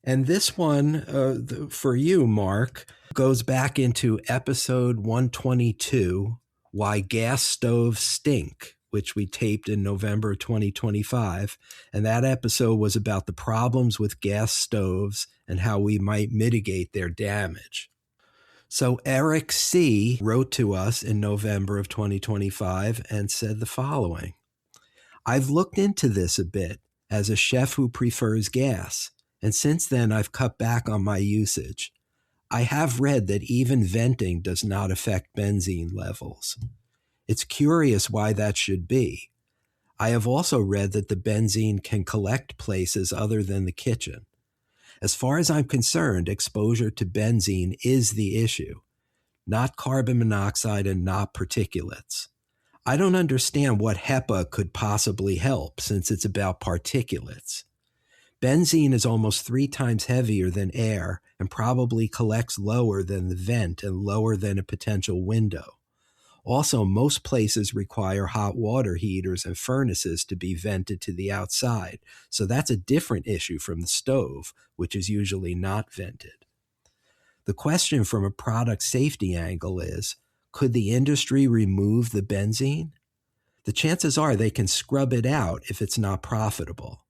And this one for you, Mark, goes back into episode 122, Why Gas Stoves Stink, which we taped in November 2025. And that episode was about the problems with gas stoves and how we might mitigate their damage. So Eric C. wrote to us in November of 2025 and said the following. I've looked into this a bit as a chef who prefers gas, and since then I've cut back on my usage. I have read that even venting does not affect benzene levels. It's curious why that should be. I have also read that the benzene can collect places other than the kitchen. As far as I'm concerned, exposure to benzene is the issue, not carbon monoxide and not particulates. I don't understand what HEPA could possibly help since it's about particulates. Benzene is almost 3 times heavier than air and probably collects lower than the vent and lower than a potential window. Also, most places require hot water heaters and furnaces to be vented to the outside, so that's a different issue from the stove, which is usually not vented. The question from a product safety angle is, could the industry remove the benzene? The chances are they can scrub it out if it's not profitable.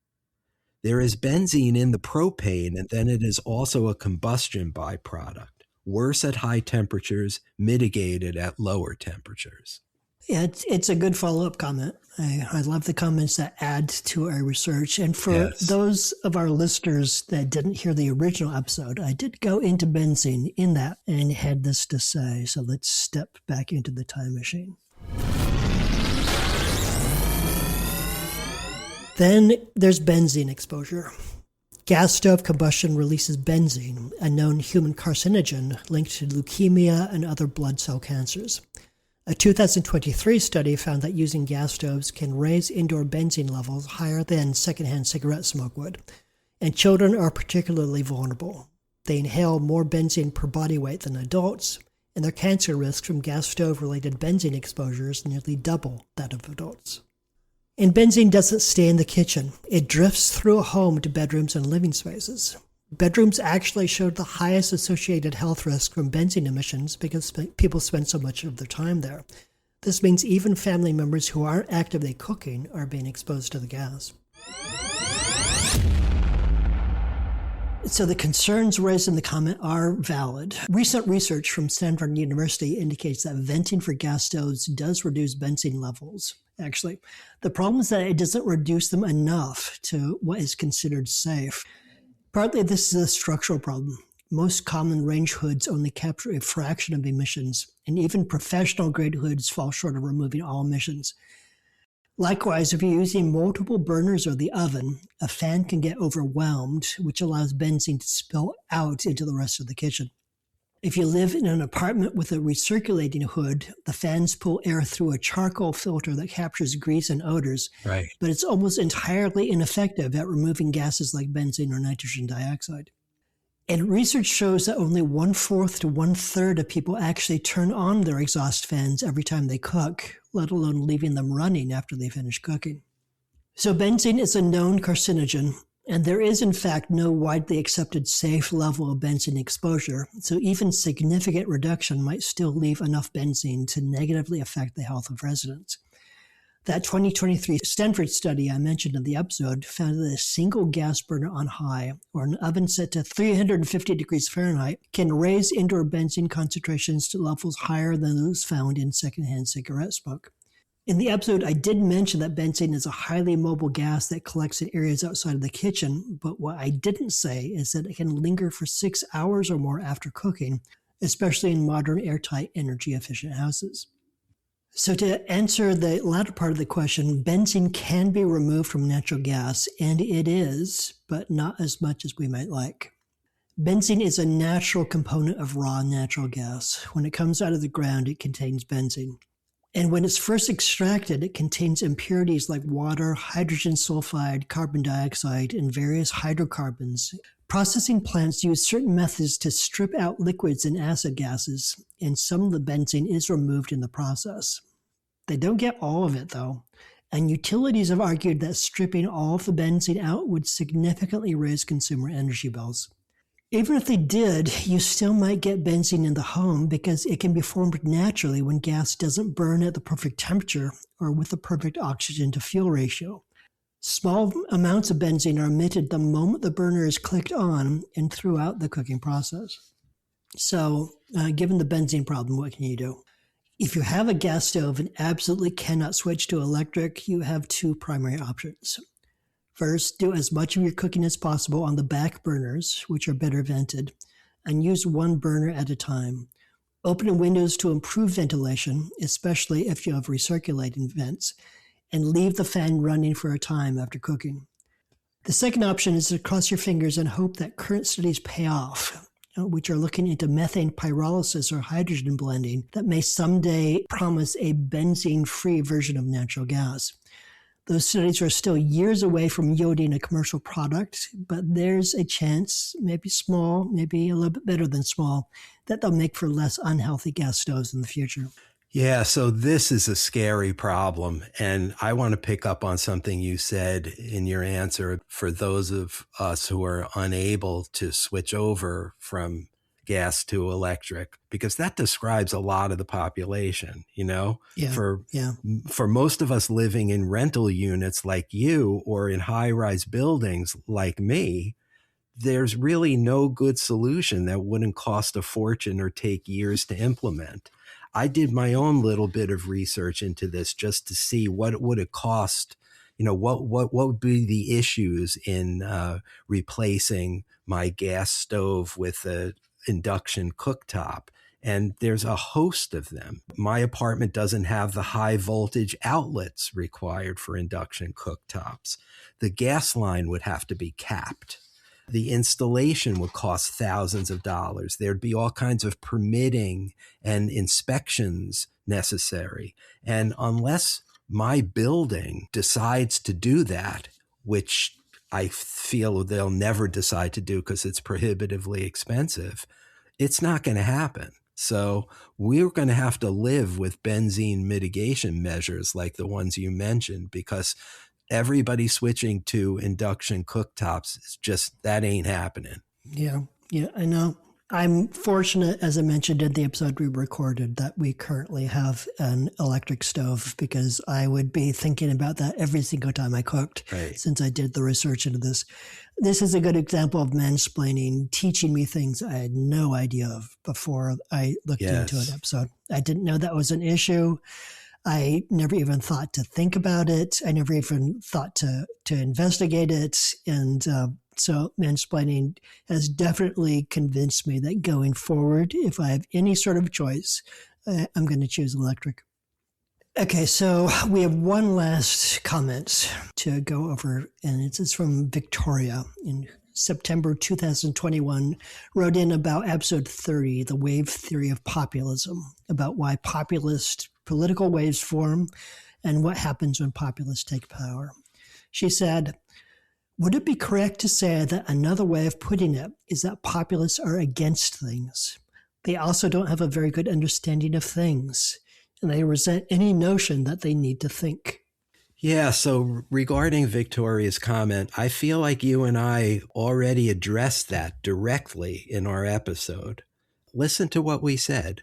There is benzene in the propane, and then it is also a combustion byproduct, worse at high temperatures, mitigated at lower temperatures. Yeah, it's a good follow-up comment. I love the comments that add to our research. And for those of our listeners that didn't hear the original episode, I did go into benzene in that and had this to say. So let's step back into the time machine. Then there's benzene exposure. Gas stove combustion releases benzene, a known human carcinogen linked to leukemia and other blood cell cancers. A 2023 study found that using gas stoves can raise indoor benzene levels higher than secondhand cigarette smoke would, and children are particularly vulnerable. They inhale more benzene per body weight than adults, and their cancer risk from gas stove-related benzene exposures nearly double that of adults. And benzene doesn't stay in the kitchen. It drifts through a home to bedrooms and living spaces. Bedrooms actually showed the highest associated health risk from benzene emissions because people spend so much of their time there. This means even family members who aren't actively cooking are being exposed to the gas. So the concerns raised in the comment are valid. Recent research from Stanford University indicates that venting for gas stoves does reduce benzene levels. Actually, the problem is that it doesn't reduce them enough to what is considered safe. Partly this is a structural problem. Most common range hoods only capture a fraction of emissions, and even professional-grade hoods fall short of removing all emissions. Likewise, if you're using multiple burners or the oven, a fan can get overwhelmed, which allows benzene to spill out into the rest of the kitchen. If you live in an apartment with a recirculating hood, the fans pull air through a charcoal filter that captures grease and odors, Right. but it's almost entirely ineffective at removing gases like benzene or nitrogen dioxide. And research shows that only 1/4 to 1/3 of people actually turn on their exhaust fans every time they cook, let alone leaving them running after they finish cooking. So benzene is a known carcinogen, and there is in fact no widely accepted safe level of benzene exposure, so even significant reduction might still leave enough benzene to negatively affect the health of residents. That 2023 Stanford study I mentioned in the episode found that a single gas burner on high, or an oven set to 350 degrees Fahrenheit, can raise indoor benzene concentrations to levels higher than those found in secondhand cigarette smoke. In the episode, I did mention that benzene is a highly mobile gas that collects in areas outside of the kitchen, but what I didn't say is that it can linger for 6 hours or more after cooking, especially in modern airtight, energy-efficient houses. So to answer the latter part of the question, benzene can be removed from natural gas, and it is, but not as much as we might like. Benzene is a natural component of raw natural gas. When it comes out of the ground, it contains benzene. And when it's first extracted, it contains impurities like water, hydrogen sulfide, carbon dioxide, and various hydrocarbons. Processing plants use certain methods to strip out liquids and acid gases, and some of the benzene is removed in the process. They don't get all of it, though, and utilities have argued that stripping all of the benzene out would significantly raise consumer energy bills. Even if they did, you still might get benzene in the home because it can be formed naturally when gas doesn't burn at the perfect temperature or with the perfect oxygen to fuel ratio. Small amounts of benzene are emitted the moment the burner is clicked on and throughout the cooking process. So, given the benzene problem, what can you do? If you have a gas stove and absolutely cannot switch to electric, you have two primary options. First, do as much of your cooking as possible on the back burners, which are better vented, and use one burner at a time. Open windows to improve ventilation, especially if you have recirculating vents, and leave the fan running for a time after cooking. The second option is to cross your fingers and hope that current studies pay off, which are looking into methane pyrolysis or hydrogen blending that may someday promise a benzene-free version of natural gas. Those studies are still years away from yielding a commercial product, but there's a chance, maybe small, maybe a little bit better than small, that they'll make for less unhealthy gas stoves in the future. Yeah, so this is a scary problem. And I want to pick up on something you said in your answer for those of us who are unable to switch over from gas to electric, because that describes a lot of the population, you know? Yeah, For most of us living in rental units like you or in high-rise buildings like me, there's really no good solution that wouldn't cost a fortune or take years to implement. I did my own little bit of research into this just to see what would it cost, you know, what would be the issues in replacing my gas stove with a induction cooktop. And there's a host of them. My apartment doesn't have the high voltage outlets required for induction cooktops. The gas line would have to be capped. The installation would cost thousands of dollars. There'd be all kinds of permitting and inspections necessary. And unless my building decides to do that, which I feel they'll never decide to do because it's prohibitively expensive, it's not going to happen. So we're going to have to live with benzene mitigation measures like the ones you mentioned, because everybody switching to induction cooktops is just, that ain't happening. Yeah, I know. I'm fortunate, as I mentioned in the episode we recorded, that we currently have an electric stove because I would be thinking about that every single time I cooked Right. since I did the research into this. This is a good example of mansplaining, teaching me things I had no idea of before I looked into an Yes. episode. I didn't know that was an issue. I never even thought to think about it. I never even thought to investigate it. And so mansplaining has definitely convinced me that going forward, if I have any sort of choice, I'm going to choose electric. Okay, so we have one last comment to go over, and it's from Victoria in September 2021, wrote in about episode 30, the wave theory of populism, about why populist political waves form and what happens when populists take power. She said, would it be correct to say that another way of putting it is that populists are against things? They also don't have a very good understanding of things, and they resent any notion that they need to think. Yeah, so regarding Victoria's comment, I feel like you and I already addressed that directly in our episode. Listen to what we said.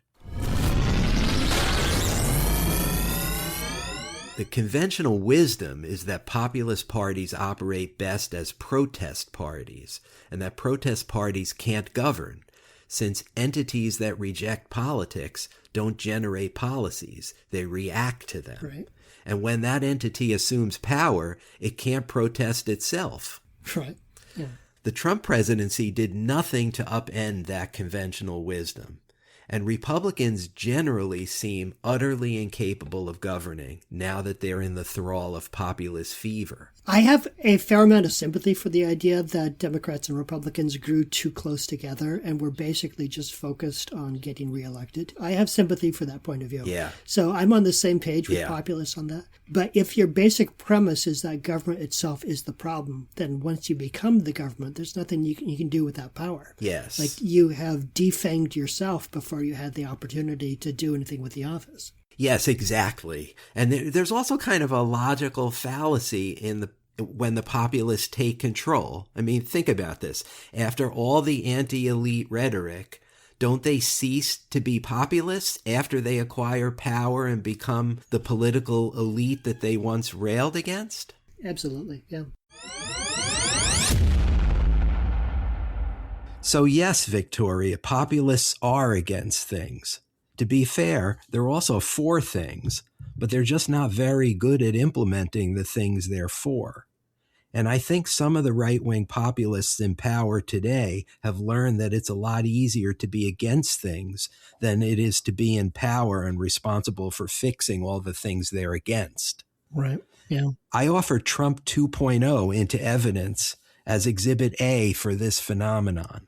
The conventional wisdom is that populist parties operate best as protest parties, and that protest parties can't govern, since entities that reject politics don't generate policies, they react to them. Right. And when that entity assumes power, it can't protest itself. Right. Yeah. The Trump presidency did nothing to upend that conventional wisdom. And Republicans generally seem utterly incapable of governing now that they're in the thrall of populist fever. I have a fair amount of sympathy for the idea that Democrats and Republicans grew too close together and were basically just focused on getting reelected. I have sympathy for that point of view. Yeah. So I'm on the same page with populists on that. But if your basic premise is that government itself is the problem, then once you become the government, there's nothing you can do with that power. Yes. Like you have defanged yourself before you had the opportunity to do anything with the office. Yes, exactly. And there's also kind of a logical fallacy in when the populists take control. I mean, think about this. After all the anti-elite rhetoric, don't they cease to be populists after they acquire power and become the political elite that they once railed against? Absolutely, yeah. So yes, Victoria, populists are against things. To be fair, they're also for things, but they're just not very good at implementing the things they're for. And I think some of the right-wing populists in power today have learned that it's a lot easier to be against things than it is to be in power and responsible for fixing all the things they're against. Right, yeah. I offer Trump 2.0 into evidence as Exhibit A for this phenomenon.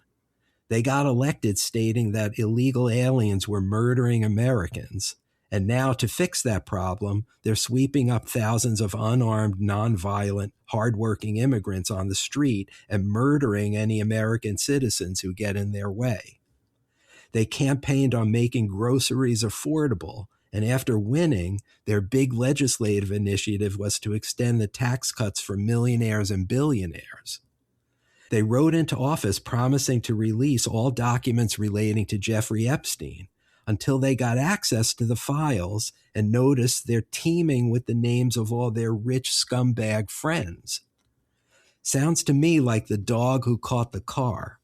They got elected stating that illegal aliens were murdering Americans. And now to fix that problem, they're sweeping up thousands of unarmed, nonviolent, hardworking immigrants on the street and murdering any American citizens who get in their way. They campaigned on making groceries affordable, and after winning, their big legislative initiative was to extend the tax cuts for millionaires and billionaires. They rode into office promising to release all documents relating to Jeffrey Epstein until they got access to the files and noticed they're teeming with the names of all their rich scumbag friends. Sounds to me like the dog who caught the car,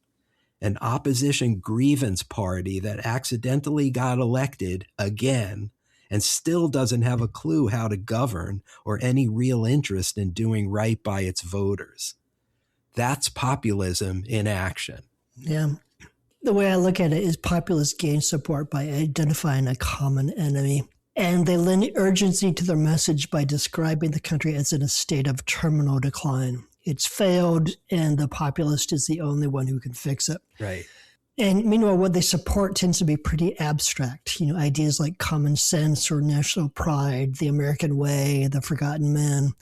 an opposition grievance party that accidentally got elected again and still doesn't have a clue how to govern or any real interest in doing right by its voters. That's populism in action. Yeah. The way I look at it is populists gain support by identifying a common enemy. And they lend urgency to their message by describing the country as in a state of terminal decline. It's failed, and the populist is the only one who can fix it. Right. And meanwhile, what they support tends to be pretty abstract. You know, ideas like common sense or national pride, the American way, the forgotten man.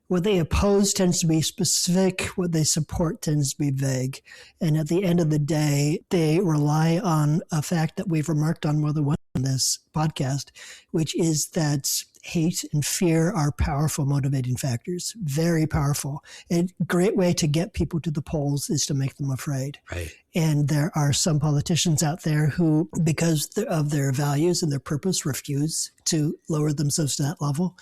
What they oppose tends to be specific. What they support tends to be vague. And at the end of the day, they rely on a fact that we've remarked on more than once on this podcast, which is that hate and fear are powerful motivating factors, very powerful. A great way to get people to the polls is to make them afraid. Right. And there are some politicians out there who, because of their values and their purpose, refuse to lower themselves to that level.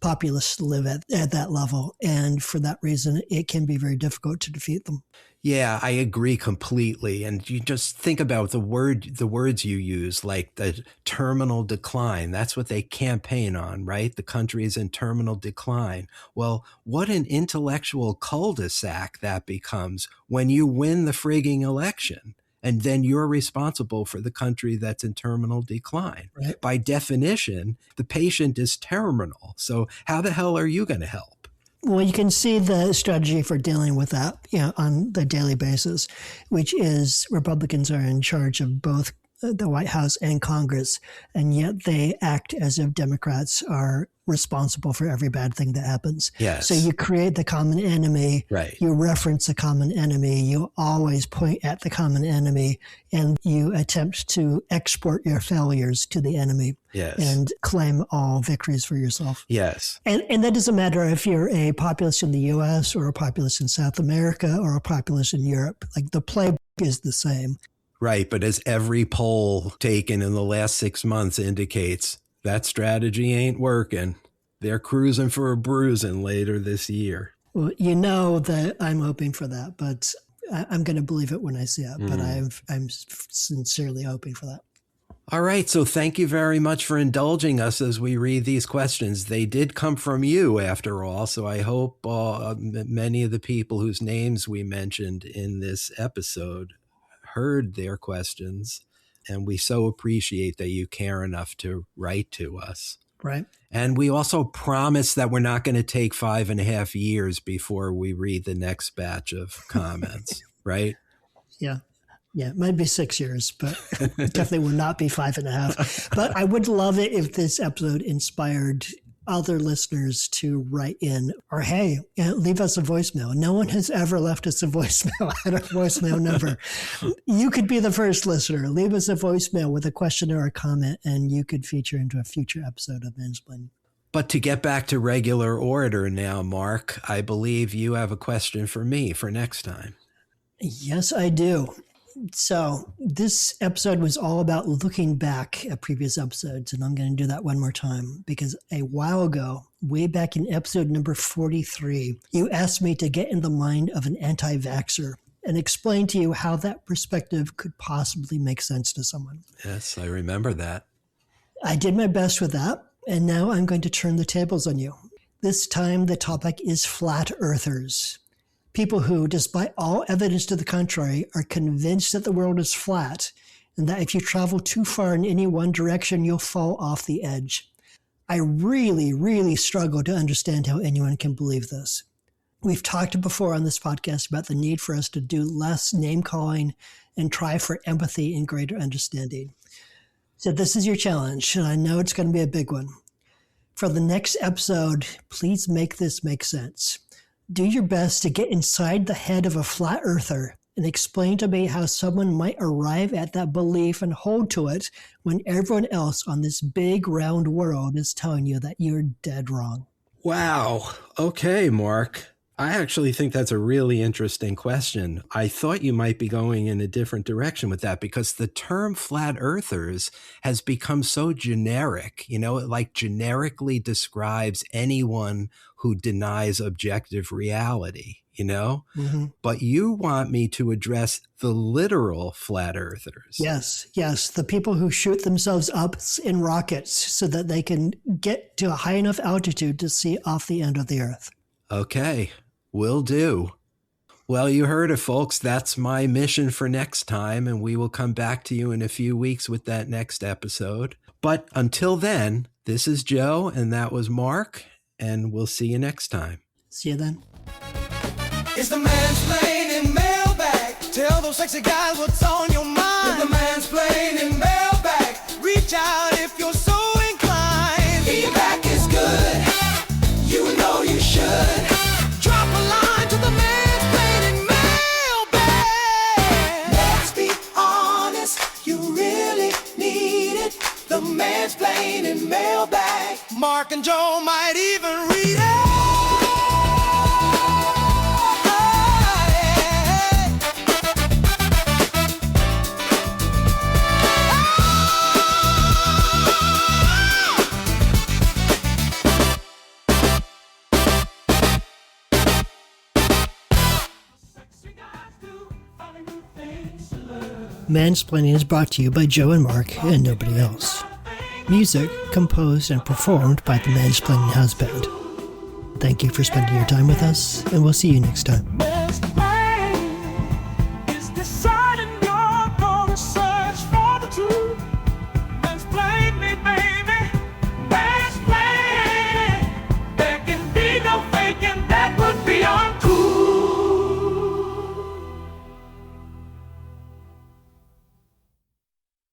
Populists live at that level. And for that reason, it can be very difficult to defeat them. Yeah, I agree completely. And you just think about the words you use, like the terminal decline. That's what they campaign on, right? The country is in terminal decline. Well, what an intellectual cul-de-sac that becomes when you win the frigging election. And then you're responsible for the country that's in terminal decline. Right. By definition, the patient is terminal. So how the hell are you going to help? Well, you can see the strategy for dealing with that, on the daily basis, which is Republicans are in charge of both the White House and Congress, and yet they act as if Democrats are responsible for every bad thing that happens. Yes. So you create the common enemy, right. You reference the common enemy, you always point at the common enemy, and you attempt to export your failures to the enemy. Yes. And claim all victories for yourself. Yes. And that doesn't matter if you're a populist in the U.S. or a populist in South America or a populist in Europe. Like, the playbook is the same. Right. But as every poll taken in the last 6 months indicates, that strategy ain't working. They're cruising for a bruising later this year. Well, you know that I'm hoping for that, but I'm going to believe it when I see it. But I'm sincerely hoping for that. All right. So thank you very much for indulging us as we read these questions. They did come from you, after all. So I hope many of the people whose names we mentioned in this episode heard their questions. And we so appreciate that you care enough to write to us. Right. And we also promise that we're not going to take 5.5 years before we read the next batch of comments, right? Yeah. Yeah, it might be 6 years, but definitely will not be 5.5. But I would love it if this episode inspired other listeners to write in, or hey, leave us a voicemail. No one has ever left us a voicemail at our voicemail number. You could be the first listener. Leave us a voicemail with a question or a comment, and you could feature into a future episode of Mansplaining. But to get back to regular order now, Mark, I believe you have a question for me for next time. Yes, I do. So this episode was all about looking back at previous episodes, and I'm going to do that one more time because a while ago, way back in episode number 43, you asked me to get in the mind of an anti-vaxxer and explain to you how that perspective could possibly make sense to someone. Yes, I remember that. I did my best with that, and now I'm going to turn the tables on you. This time, the topic is flat earthers. People who, despite all evidence to the contrary, are convinced that the world is flat and that if you travel too far in any one direction, you'll fall off the edge. I really, really struggle to understand how anyone can believe this. We've talked before on this podcast about the need for us to do less name-calling and try for empathy and greater understanding. So this is your challenge, and I know it's going to be a big one. For the next episode, please make this make sense. Do your best to get inside the head of a flat earther and explain to me how someone might arrive at that belief and hold to it when everyone else on this big round world is telling you that you're dead wrong. Wow. Okay, Mark. I actually think that's a really interesting question. I thought you might be going in a different direction with that because the term flat earthers has become so generic. You know, it like generically describes anyone who denies objective reality, you know? Mm-hmm. But you want me to address the literal flat earthers. Yes. The people who shoot themselves up in rockets so that they can get to a high enough altitude to see off the end of the earth. Okay, will do. Well, you heard it, folks. That's my mission for next time, and we will come back to you in a few weeks with that next episode. But until then, this is Joe, and that was Mark, and we'll see you next time. See you then. It's the Mansplaining Mailbag. Tell those sexy guys what's on your mind. It's the Mansplaining Mailbag. Reach out if you're so inclined. Feedback is good. You know you should. Drop a line to the Mansplaining Mailbag. Let's be honest, you really need it the Mansplaining Mailbag. Mark and Joe might even read it. Mansplaining is brought to you by Joe and Mark and nobody else. Music composed and performed by the Mansplaining House Band. Thank you for spending your time with us, and we'll see you next time.